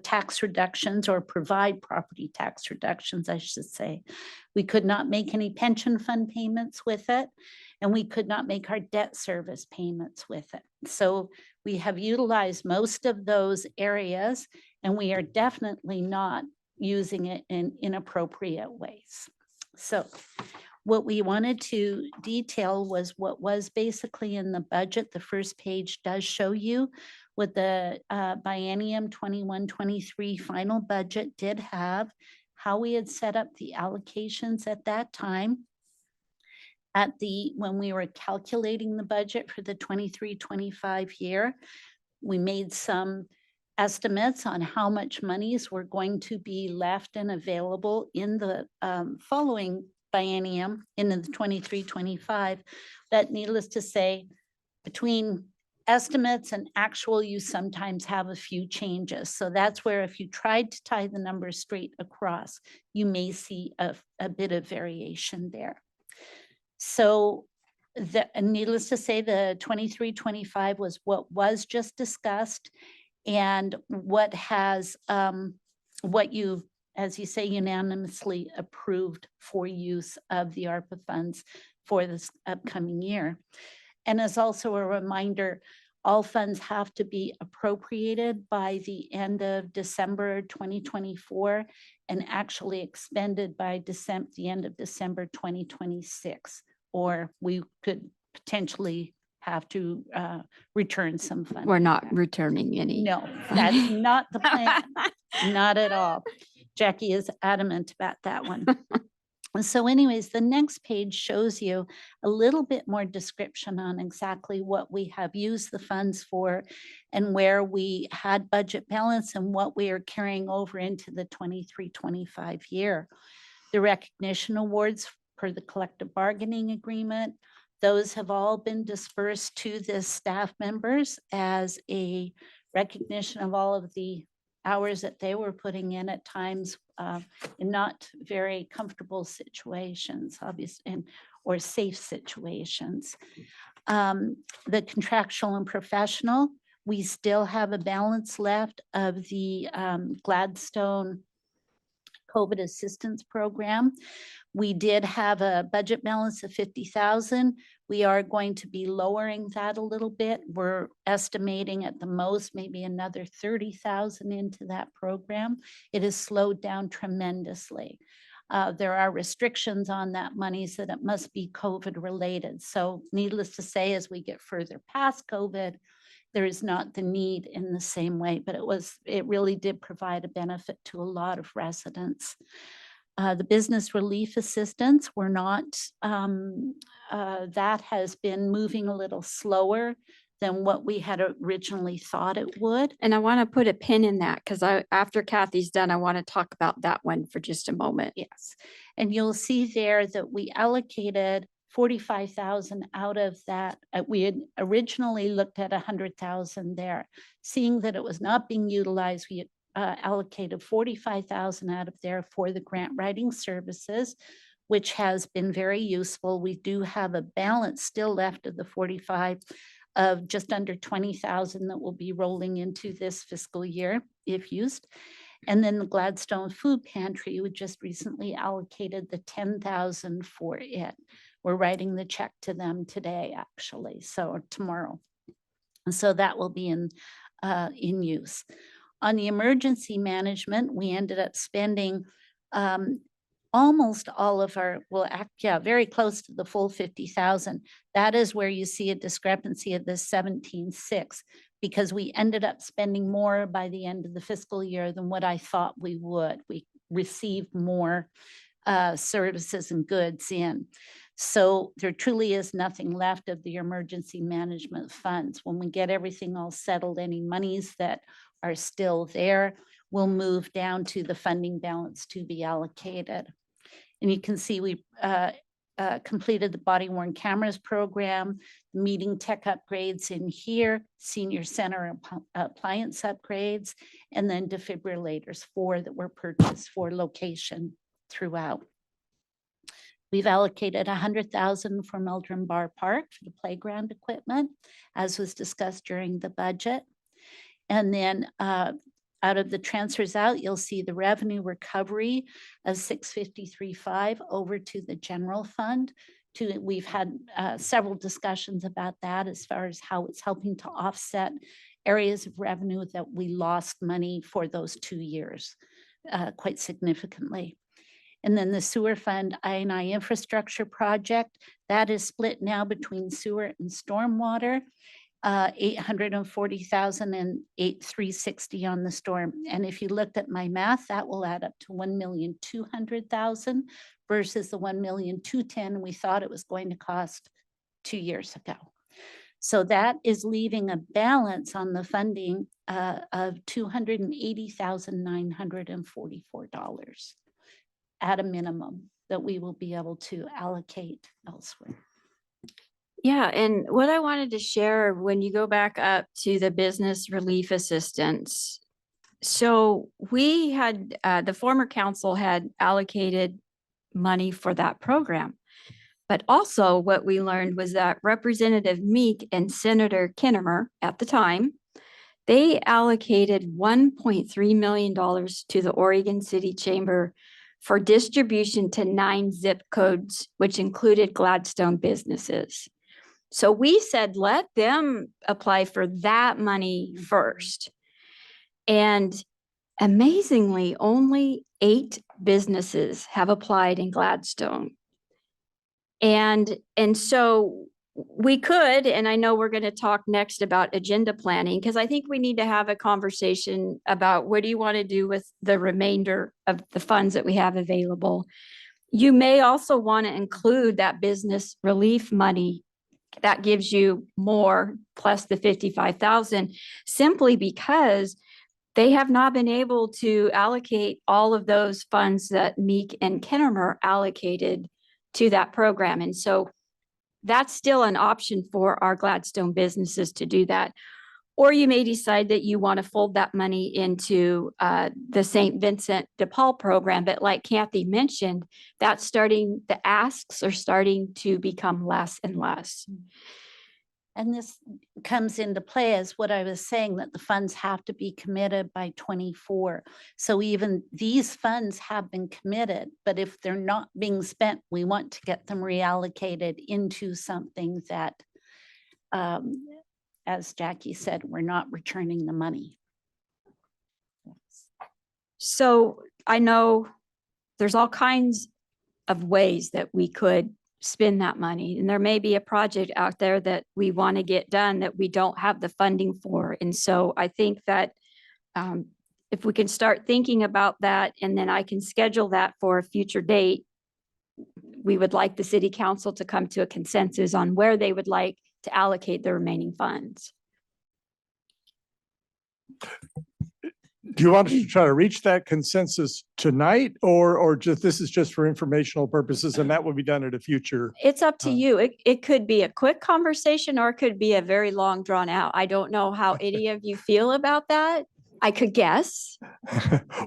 tax reductions or provide property tax reductions, I should say. We could not make any pension fund payments with it, and we could not make our debt service payments with it. So we have utilized most of those areas, and we are definitely not using it in inappropriate ways. So what we wanted to detail was what was basically in the budget. The first page does show you what the biennium 21-23 final budget did have, how we had set up the allocations at that time. When we were calculating the budget for the 23-25 year, we made some estimates on how much monies were going to be left and available in the following biennium in the 23-25. But needless to say, between estimates and actual, you sometimes have a few changes. So that's where if you tried to tie the numbers straight across, you may see a bit of variation there. So needless to say, the 23-25 was what was just discussed, and what has what you, as you say, unanimously approved for use of the ARPA funds for this upcoming year. And as also a reminder, all funds have to be appropriated by the end of December 2024 and actually expended by the end of December 2026, or we could potentially have to return some funds. We're not returning any. No, that's not the plan, not at all. Jackie is adamant about that one. So anyways, the next page shows you a little bit more description on exactly what we have used the funds for and where we had budget balance and what we are carrying over into the 23-25 year. The recognition awards per the collective bargaining agreement, those have all been dispersed to the staff members as a recognition of all of the hours that they were putting in at times in not very comfortable situations, obviously, or safe situations. The contractual and professional, we still have a balance left of the Gladstone COVID assistance program. We did have a budget balance of 50,000. We are going to be lowering that a little bit. We're estimating at the most maybe another 30,000 into that program. It has slowed down tremendously. There are restrictions on that money, so that it must be COVID related. So needless to say, as we get further past COVID, there is not the need in the same way, but it really did provide a benefit to a lot of residents. The business relief assistance, we're not, that has been moving a little slower than what we had originally thought it would. And I want to put a pin in that because after Kathy's done, I want to talk about that one for just a moment. Yes, and you'll see there that we allocated 45,000 out of that. We had originally looked at 100,000 there. Seeing that it was not being utilized, we allocated 45,000 out of there for the grant writing services, which has been very useful. We do have a balance still left of the 45 of just under 20,000 that will be rolling into this fiscal year if used. And then the Gladstone Food Pantry, we just recently allocated the 10,000 for it. We're writing the check to them today, actually, or tomorrow. And so that will be in use. On the emergency management, we ended up spending almost all of our, very close to the full 50,000. That is where you see a discrepancy of the 17.6, because we ended up spending more by the end of the fiscal year than what I thought we would. We received more services and goods in. So there truly is nothing left of the emergency management funds. When we get everything all settled, any monies that are still there will move down to the funding balance to be allocated. And you can see we completed the body worn cameras program, meeting tech upgrades in here, senior center appliance upgrades, and then defibrillators, 4 that were purchased for location throughout. We've allocated 100,000 for Meldrum Bar Park for the playground equipment, as was discussed during the budget. And then out of the transfers out, you'll see the revenue recovery of 653.5 over to the general fund. We've had several discussions about that as far as how it's helping to offset areas of revenue that we lost money for those 2 years quite significantly. And then the sewer fund I&I infrastructure project, that is split now between sewer and stormwater. 840,000 and 360 on the storm. And if you looked at my math, that will add up to 1,200,000 versus the 1,210,000 we thought it was going to cost 2 years ago. So that is leaving a balance on the funding of $280,944 at a minimum that we will be able to allocate elsewhere. Yeah, and what I wanted to share when you go back up to the business relief assistance. So we had, the former council had allocated money for that program. But also what we learned was that Representative Meek and Senator Kinnemer at the time, they allocated $1.3 million to the Oregon City Chamber for distribution to 9 zip codes, which included Gladstone businesses. So we said, let them apply for that money first. And amazingly, only 8 businesses have applied in Gladstone. And so we could, and I know we're going to talk next about agenda planning, because I think we need to have a conversation about what do you want to do with the remainder of the funds that we have available. You may also want to include that business relief money that gives you more plus the 55,000, simply because they have not been able to allocate all of those funds that Meek and Kinnemer allocated to that program. And so that's still an option for our Gladstone businesses to do that. Or you may decide that you want to fold that money into the St. Vincent de Paul program. But like Kathy mentioned, the asks are starting to become less and less. And this comes into play as what I was saying, that the funds have to be committed by 24. So even these funds have been committed, but if they're not being spent, we want to get them reallocated into something that, as Jackie said, we're not returning the money. So I know there's all kinds of ways that we could spend that money. And there may be a project out there that we want to get done that we don't have the funding for. And so I think that if we can start thinking about that, and then I can schedule that for a future date, we would like the city council to come to a consensus on where they would like to allocate the remaining funds. Do you want us to try to reach that consensus tonight or just, this is just for informational purposes and that will be done at a future? It's up to Uh, you. It could be a quick conversation or it could be a very long drawn out. I don't know how any of you feel about that. I could guess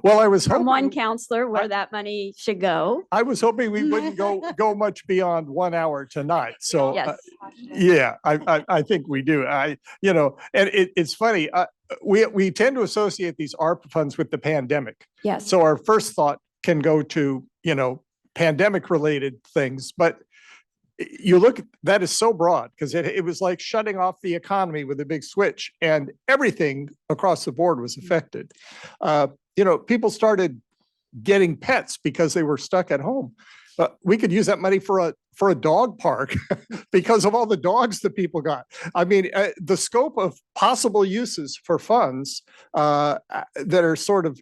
Well, I was from one hoping, counselor where that money should go. I was hoping we wouldn't go much beyond 1 hour tonight. So, Yes. yeah, I think we do. And it's funny, we tend to associate these ARPA funds with the pandemic. Yes. So our first thought can go to, pandemic related things, but you look, that is so broad because it was like shutting off the economy with a big switch and everything across the board was affected. People started getting pets because they were stuck at home. We could use that money for a dog park because of all the dogs that people got. I mean, the scope of possible uses for funds that are sort of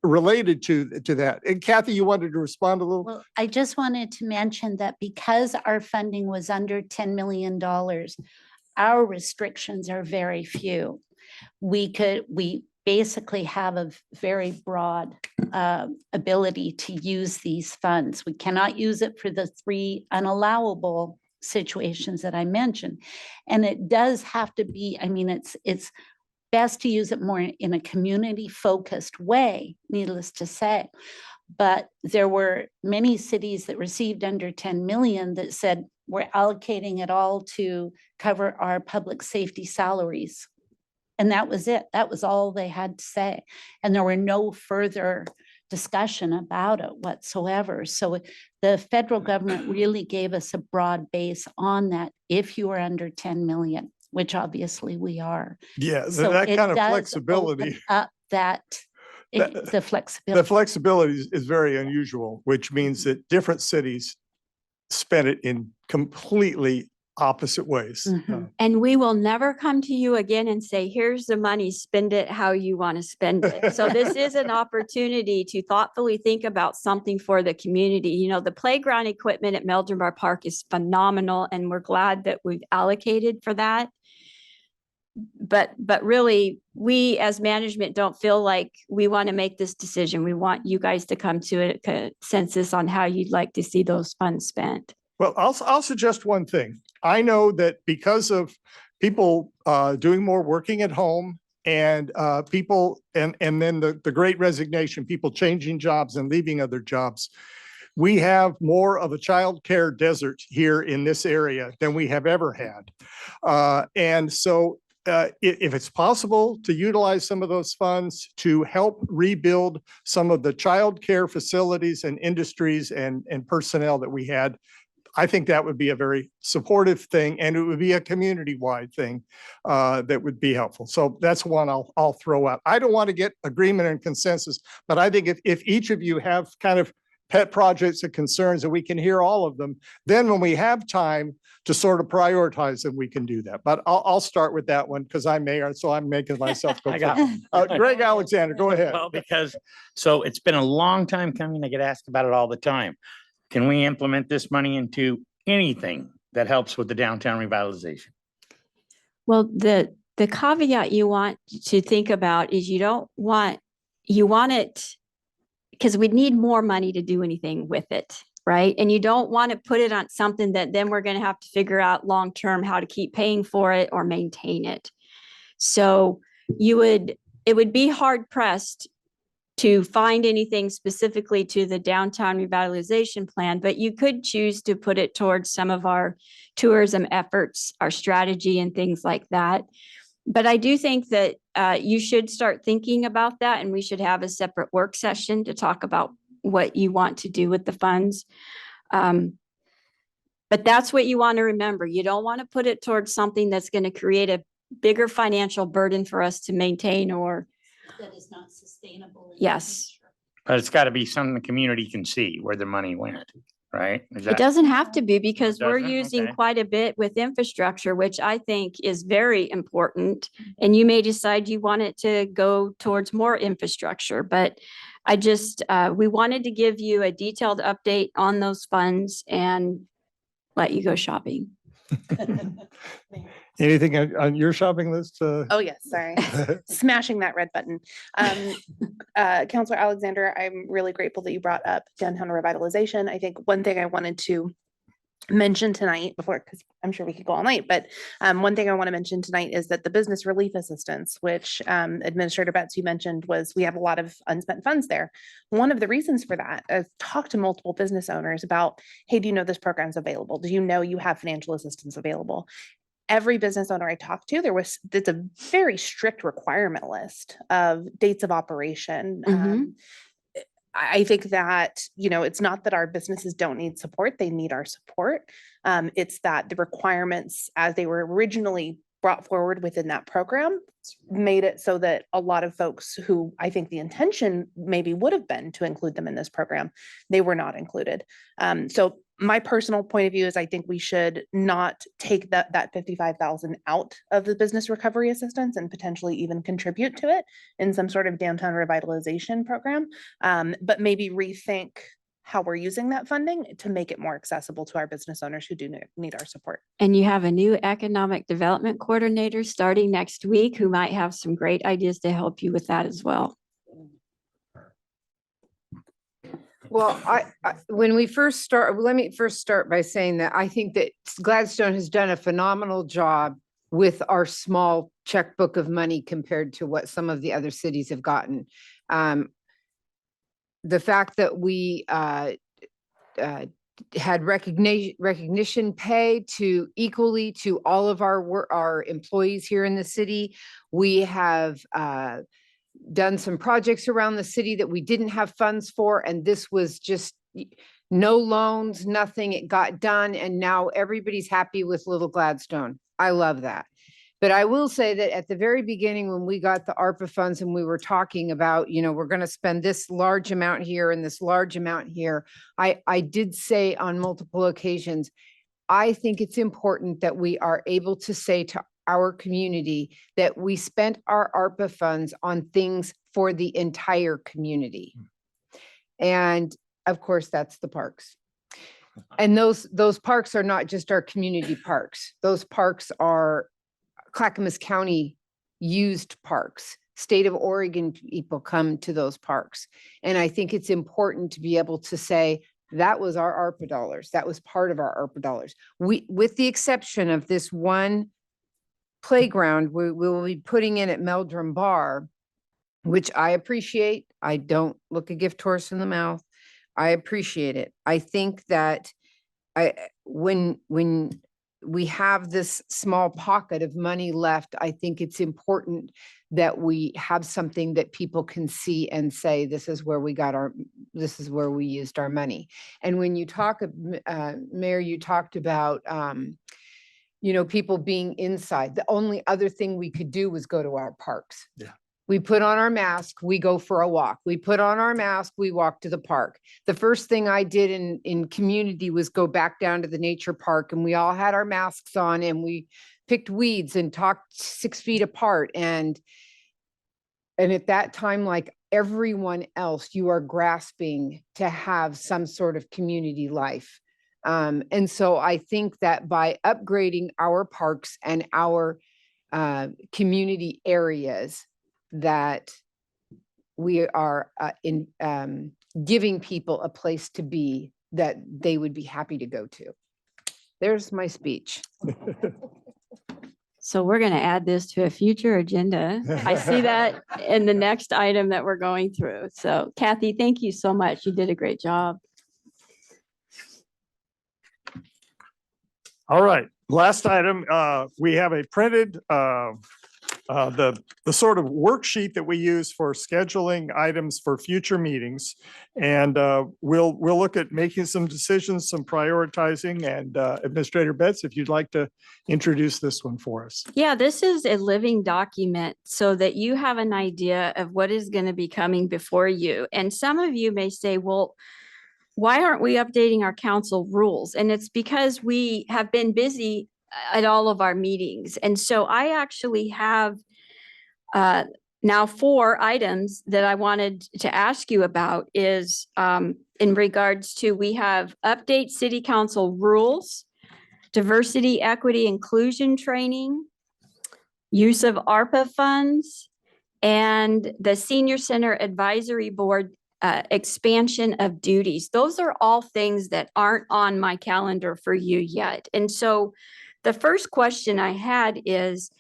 related to that. And Kathy, you wanted to respond a little? Well, I just wanted to mention that because our funding was under $10 million, our restrictions are very few. We basically have a very broad ability to use these funds. We cannot use it for the 3 unallowable situations that I mentioned. And it does have to be, I mean, it's best to use it more in a community focused way, needless to say. But there were many cities that received under 10 million that said, we're allocating it all to cover our public safety salaries. And that was it. That was all they had to say. And there were no further discussion about it whatsoever. So the federal government really gave us a broad base on that if you were under 10 million, which obviously we are. Yeah, So that it kind of does flexibility. open up the The flexibility. flexibility is very unusual, which means that different cities spend it in completely opposite ways. Mhm. And we will never come to you again and say, here's the money, spend it how you want to spend it. So this is an opportunity to thoughtfully think about something for the community. The playground equipment at Meldrum Bar Park is phenomenal and we're glad that we've allocated for that. But really, we as management don't feel like we want to make this decision. We want you guys to come to a consensus on how you'd like to see those funds spent. Well, I'll suggest one thing. I know that because of people doing more working at home and people and then the great resignation, people changing jobs and leaving other jobs, we have more of a childcare desert here in this area than we have ever had. And so if it's possible to utilize some of those funds to help rebuild some of the childcare facilities and industries and personnel that we had, I think that would be a very supportive thing and it would be a community-wide thing that would be helpful. So that's one I'll throw out. I don't want to get agreement and consensus, but I think if each of you have kind of pet projects and concerns and we can hear all of them, then when we have time to sort of prioritize them, we can do that. But I'll start with that one because I'm mayor, so I'm making myself go I got first. Greg Alexander, go ahead. Well, because, so it's been a long time coming. I get asked about it all the time. Can we implement this money into anything that helps with the downtown revitalization? Well, the caveat you want to think about is you want it because we'd need more money to do anything with it, right? And you don't want to put it on something that then we're going to have to figure out long-term how to keep paying for it or maintain it. So it would be hard pressed to find anything specifically to the downtown revitalization plan, but you could choose to put it towards some of our tourism efforts, our strategy and things like that. But I do think that you should start thinking about that and we should have a separate work session to talk about what you want to do with the funds. But that's what you want to remember. You don't want to put it towards something that's going to create a bigger financial burden for us to maintain or That is not sustainable. yes. But it's got to be something the community can see where the money went, right? It doesn't have to be because we're doesn't? using Okay. quite a bit with infrastructure, which I think is very important. And you may decide you want it to go towards more infrastructure, but I just, we wanted to give you a detailed update on those funds and let you go shopping. Anything on your shopping list? Oh, yes, sorry. Smashing that red button. Counselor Alexander, I'm really grateful that you brought up downtown revitalization. I think one thing I wanted to mention tonight before, because I'm sure we could go all night, but one thing I want to mention tonight is that the business relief assistance, which Administrator Betts, you mentioned, was we have a lot of unspent funds there. One of the reasons for that, I've talked to multiple business owners about, hey, do you know this program's available? Do you know you have financial assistance available? Every business owner I talked to, it's a very strict requirement list of dates of operation. I think that, it's not that our businesses don't need support, they need our support. It's that the requirements as they were originally brought forward within that program made it so that a lot of folks who I think the intention maybe would have been to include them in this program, they were not included. So my personal point of view is I think we should not take that 55,000 out of the business recovery assistance and potentially even contribute to it in some sort of downtown revitalization program, but maybe rethink how we're using that funding to make it more accessible to our business owners who do need our support. And you have a new economic development coordinator starting next week who might have some great ideas to help you with that as well. Well, when we first start, let me first start by saying that I think that Gladstone has done a phenomenal job with our small checkbook of money compared to what some of the other cities have gotten. The fact that we had recognition pay to equally to all of our employees here in the city. We have done some projects around the city that we didn't have funds for, and this was just no loans, nothing. It got done, and now everybody's happy with Little Gladstone. I love that. But I will say that at the very beginning, when we got the ARPA funds and we were talking about, we're going to spend this large amount here and this large amount here, I did say on multiple occasions, I think it's important that we are able to say to our community that we spent our ARPA funds on things for the entire community. And of course, that's the parks. And those parks are not just our community parks. Those parks are Clackamas County used parks. State of Oregon people come to those parks. And I think it's important to be able to say, that was our ARPA dollars. That was part of our ARPA dollars. With the exception of this one playground we will be putting in at Meldrum Bar, which I appreciate. I don't look a gift horse in the mouth. I appreciate it. I think that when we have this small pocket of money left, I think it's important that we have something that people can see and say, this is where we used our money. And when you talk, Mayor, you talked about, people being inside. The only other thing we could do was go to our parks. Yeah. We put on our mask, we go for a walk. We put on our mask, we walk to the park. The first thing I did in community was go back down to the nature park, and we all had our masks on and we picked weeds and talked 6 feet apart. And at that time, like everyone else, you are grasping to have some sort of community life. And so I think that by upgrading our parks and our community areas, that we are giving people a place to be that they would be happy to go to. There's my speech. So we're going to add this to a future agenda. I see that in the next item that we're going through. So Kathy, thank you so much. You did a great job. All right, last item, we have a printed, the sort of worksheet that we use for scheduling items for future meetings. And we'll look at making some decisions, some prioritizing, and Administrator Betts, if you'd like to introduce this one for us. Yeah, this is a living document so that you have an idea of what is going to be coming before you. And some of you may say, well, why aren't we updating our council rules? And it's because we have been busy at all of our meetings. And so I actually have now 4 items that I wanted to ask you about is in regards to, we have update city council rules diversity, equity, inclusion training, use of ARPA funds, and the Senior Center Advisory Board expansion of duties. Those are all things that aren't on my calendar for you yet. And so the first question I had is,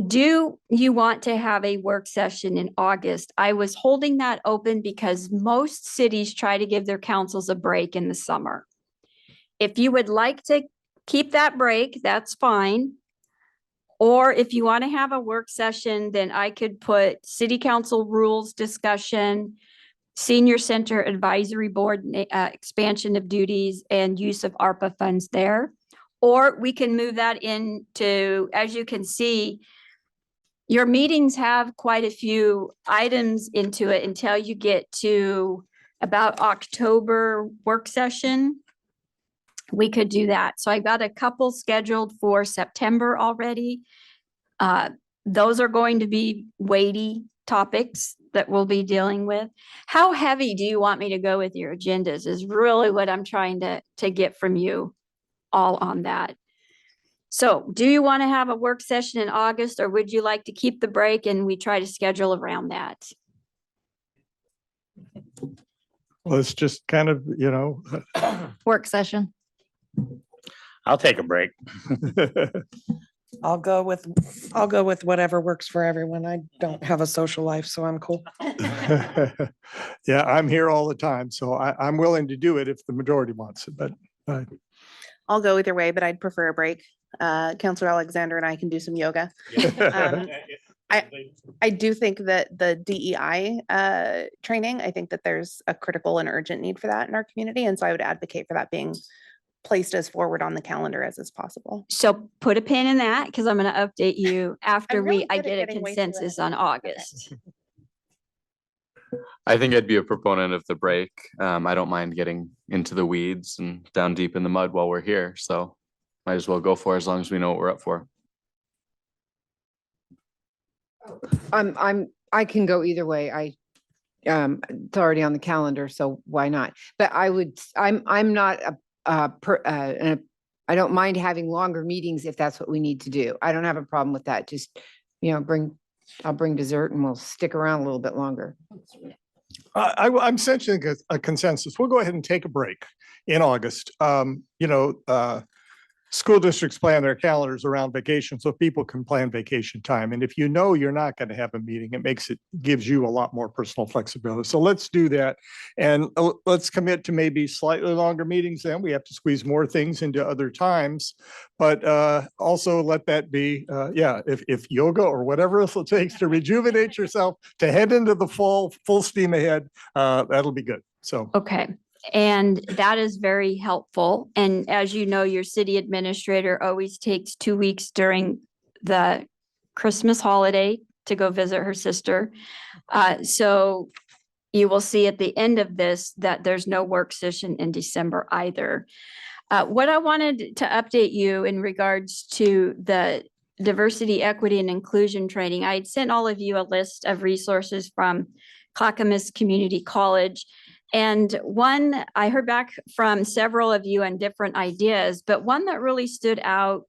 do you want to have a work session in August? I was holding that open because most cities try to give their councils a break in the summer. If you would like to keep that break, that's fine. Or if you want to have a work session, then I could put city council rules discussion, senior center advisory board expansion of duties, and use of ARPA funds there. Or we can move that into, as you can see, your meetings have quite a few items into it until you get to about October work session. We could do that. So I got a couple scheduled for September already. Those are going to be weighty topics that we'll be dealing with. How heavy do you want me to go with your agendas is really what I'm trying to get from you all on that. So do you want to have a work session in August, or would you like to keep the break and we try to schedule around that? Well, it's just kind of, Work session. I'll take a break. I'll go with whatever works for everyone. I don't have a social life, so I'm cool. Yeah, I'm here all the time, so I'm willing to do it if the majority wants it, but I'll go either way, but I'd prefer a break. Counselor Alexander and I can do some yoga. I do think that the DEI training, I think that there's a critical and urgent need for that in our community. And so I would advocate for that being placed as forward on the calendar as is possible. So put a pin in that because I'm going to update you after really I good at get a getting way too consensus on August. I think I'd be a proponent of the break. I don't mind getting into the weeds and down deep in the mud while we're here. So might as well go for it as long as we know what we're up for. I can go either way. It's already on the calendar, so why not? But I'm not I don't mind having longer meetings if that's what we need to do. I don't have a problem with that. Just, I'll bring dessert and we'll stick around a little bit longer. I'm sensing a consensus. We'll go ahead and take a break in August. School districts plan their calendars around vacation so people can plan vacation time. And if you know you're not going to have a meeting, gives you a lot more personal flexibility. So let's do that. And let's commit to maybe slightly longer meetings. Then we have to squeeze more things into other times. But also let that be, if yoga or whatever else it takes to rejuvenate yourself, to head into the fall, full steam ahead, that'll be good. So. Okay. And that is very helpful. And as you know, your city administrator always takes 2 weeks during the Christmas holiday to go visit her sister. So you will see at the end of this that there's no work session in December either. What I wanted to update you in regards to the diversity, equity, and inclusion training, I had sent all of you a list of resources from Clackamas Community College. And one, I heard back from several of you on different ideas, but one that really stood out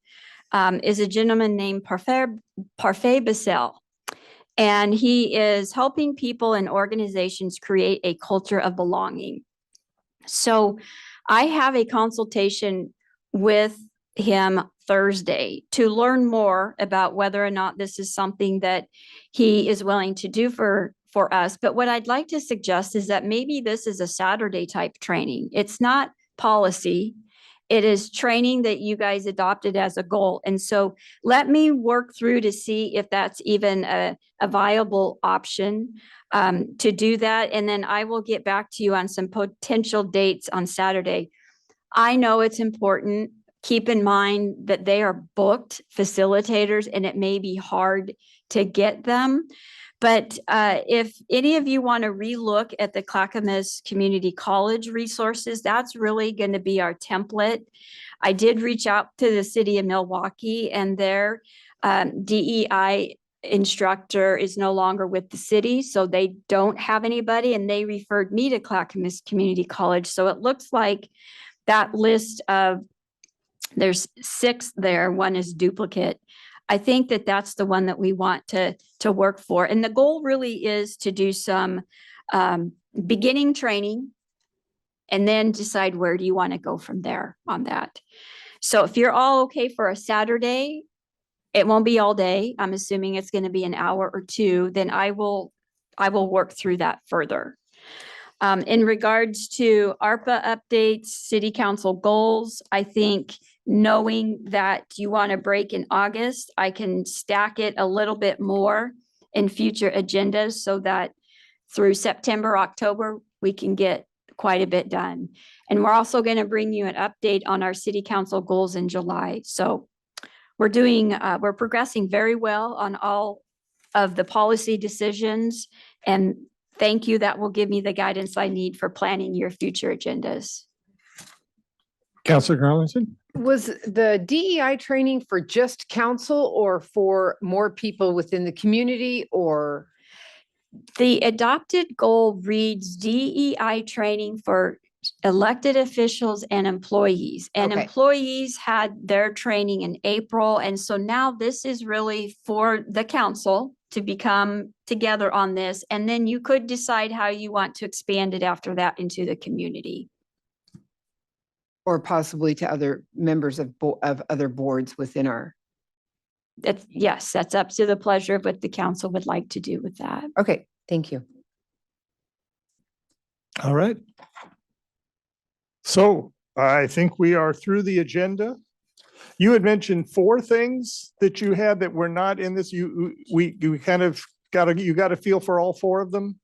is a gentleman named Parfait Bissell. And he is helping people and organizations create a culture of belonging. So I have a consultation with him Thursday to learn more about whether or not this is something that he is willing to do for us. But what I'd like to suggest is that maybe this is a Saturday type training. It's not policy. It is training that you guys adopted as a goal. And so let me work through to see if that's even a viable option to do that. And then I will get back to you on some potential dates on Saturday. I know it's important. Keep in mind that they are booked facilitators and it may be hard to get them. But if any of you want to relook at the Clackamas Community College resources, that's really going to be our template. I did reach out to the city of Milwaukee, and their DEI instructor is no longer with the city, so they don't have anybody, and they referred me to Clackamas Community College. So it looks like that list of There's 6 there. One is duplicate. I think that that's the one that we want to work for. And the goal really is to do some beginning training and then decide where do you want to go from there on that. So if you're all okay for a Saturday, it won't be all day. I'm assuming it's going to be an hour or 2, then I will work through that further. In regards to ARPA updates, city council goals, I think knowing that you want to break in August, I can stack it a little bit more in future agendas so that through September, October, we can get quite a bit done. And we're also going to bring you an update on our city council goals in July. So we're progressing very well on all of the policy decisions. And thank you. That will give me the guidance I need for planning your future agendas. Counselor Garlington? Was the DEI training for just council or for more people within the community, or? The adopted goal reads DEI training for elected officials and employees. And Okay. employees had their training in April. And so now this is really for the council to become together on this. And then you could decide how you want to expand it after that into the community. Or possibly to other members of other boards within our, Yes, that's up to the pleasure of what the council would like to do with that. okay, thank you. All right. So I think we are through the agenda. You had mentioned 4 things that you had that were not in this. You kind of got a feel for all 4 of them.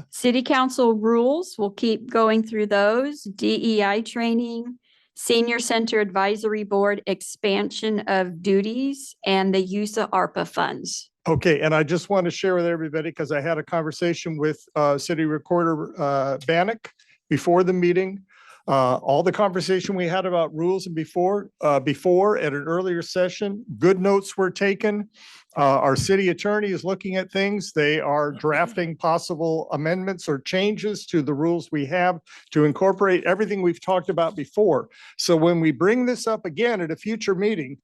City council rules, we'll keep going through those. DEI training, senior center advisory board expansion of duties, and the use of ARPA funds. Okay, and I just want to share with everybody, because I had a conversation with City Recorder Bannock before the meeting. All the conversation we had about rules and before at an earlier session, good notes were taken. Our city attorney is looking at things. They are drafting possible amendments or changes to the rules we have to incorporate everything we've talked about before. So when we bring this up again at a future meeting,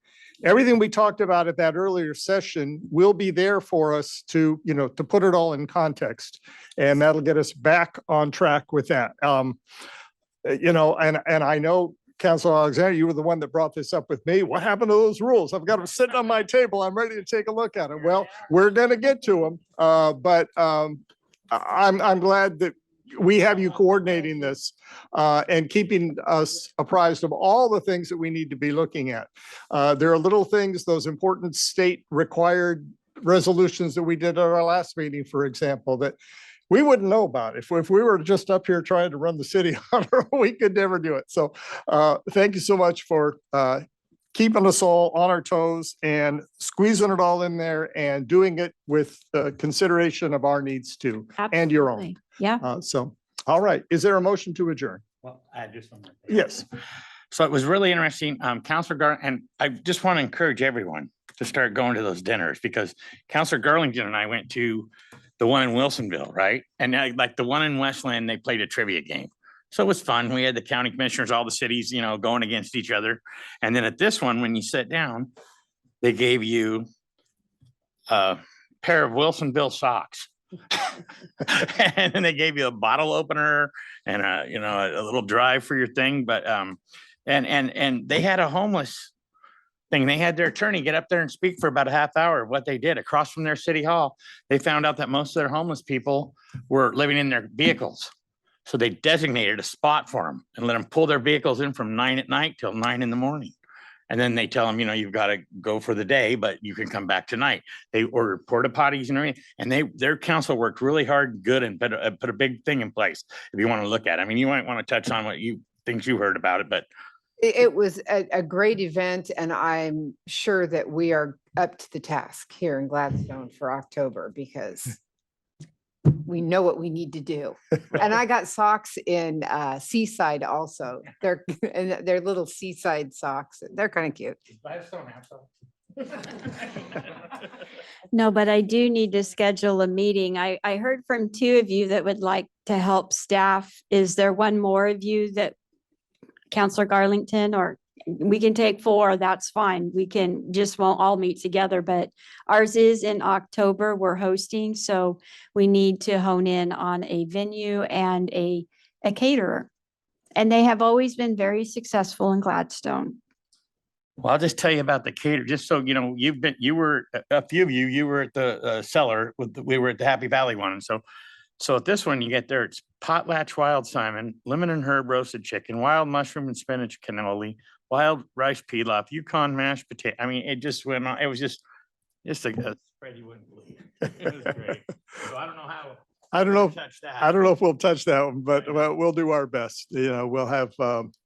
everything we talked about at that earlier session will be there for us to put it all in context. And that'll get us back on track with that. And I know, Councilor Alexander, you were the one that brought this up with me. What happened to those rules? I've got them sitting on my table. I'm ready to take a look at it. Well, we're going to get to them. But I'm glad that we have you coordinating this and keeping us apprised of all the things that we need to be looking at. There are little things, those important state required resolutions that we did at our last meeting, for example, that we wouldn't know about. If we were just up here trying to run the city on our own, we could never do it. So thank you so much for keeping us all on our toes and squeezing it all in there and doing it with consideration of our needs too, and your own. Absolutely. Yeah. All right. Is there a motion to adjourn? Well, I just want to. Yes. So it was really interesting. Counselor Gar, and I just want to encourage everyone to start going to those dinners, because Counselor Garlington and I went to the one in Wilsonville, right? And like the one in Westland, they played a trivia game. So it was fun. We had the county commissioners, all the cities, going against each other. And then at this one, when you sit down, they gave you a pair of Wilsonville socks. And then they gave you a bottle opener and a little drive for your thing. But and they had a homeless thing. They had their attorney get up there and speak for about a half hour of what they did across from their city hall. They found out that most of their homeless people were living in their vehicles. So they designated a spot for them and let them pull their vehicles in from 9 at night till 9 in the morning. And then they tell them, you've got to go for the day, but you can come back tonight. They ordered porta potties and everything. And their council worked really hard, good, and put a big thing in place. If you want to look at it, I mean, you might want to touch on things you heard about it, but It was a great event, and I'm sure that we are up to the task here in Gladstone for October, because we know what we need to do. And I got socks in Seaside also. They're little Seaside socks. They're kind of cute. No, but I do need to schedule a meeting. I heard from 2 of you that would like to help staff. Is there one more of you that Counselor Garlington or We can take 4, that's fine. We can, just won't all meet together, but ours is in October. We're hosting, so we need to hone in on a venue and a caterer. And they have always been very successful in Gladstone. Well, I'll just tell you about the cater, just so you know, you were, a few of you were at the cellar we were at the Happy Valley one. And so at this one, you get there, it's potlatch wild salmon, lemon and herb roasted chicken, wild mushroom and spinach cannoli, wild rice pilaf, Yukon mashed potato. I mean, it just went on. It was just a spread you wouldn't believe. It was great. So I don't know how. I don't know if, touch that. I don't know if we'll touch that one, but we'll do our best. You know, we'll have,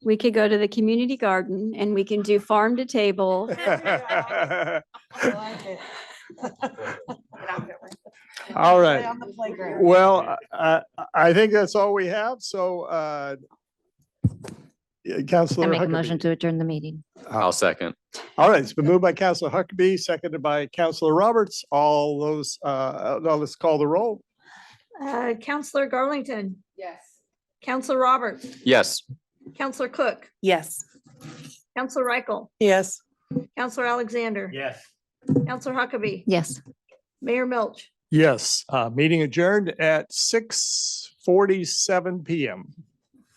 We could go to the community garden and we can do farm to table. all right. Well, I think that's all we have. So, I Councilor make a Huckabee. motion to adjourn the meeting. I'll second. All right, it's been moved by Councilor Huckabee, seconded by Councilor Roberts. All those, now let's call the roll. Counselor Garlington, Yes. Counselor Roberts, Yes. Counselor Cook, Yes. Counselor Reichel, Yes. Counselor Alexander, Yes. Counselor Huckabee, Yes. Mayor Milch. Yes, meeting adjourned at 6:47 PM.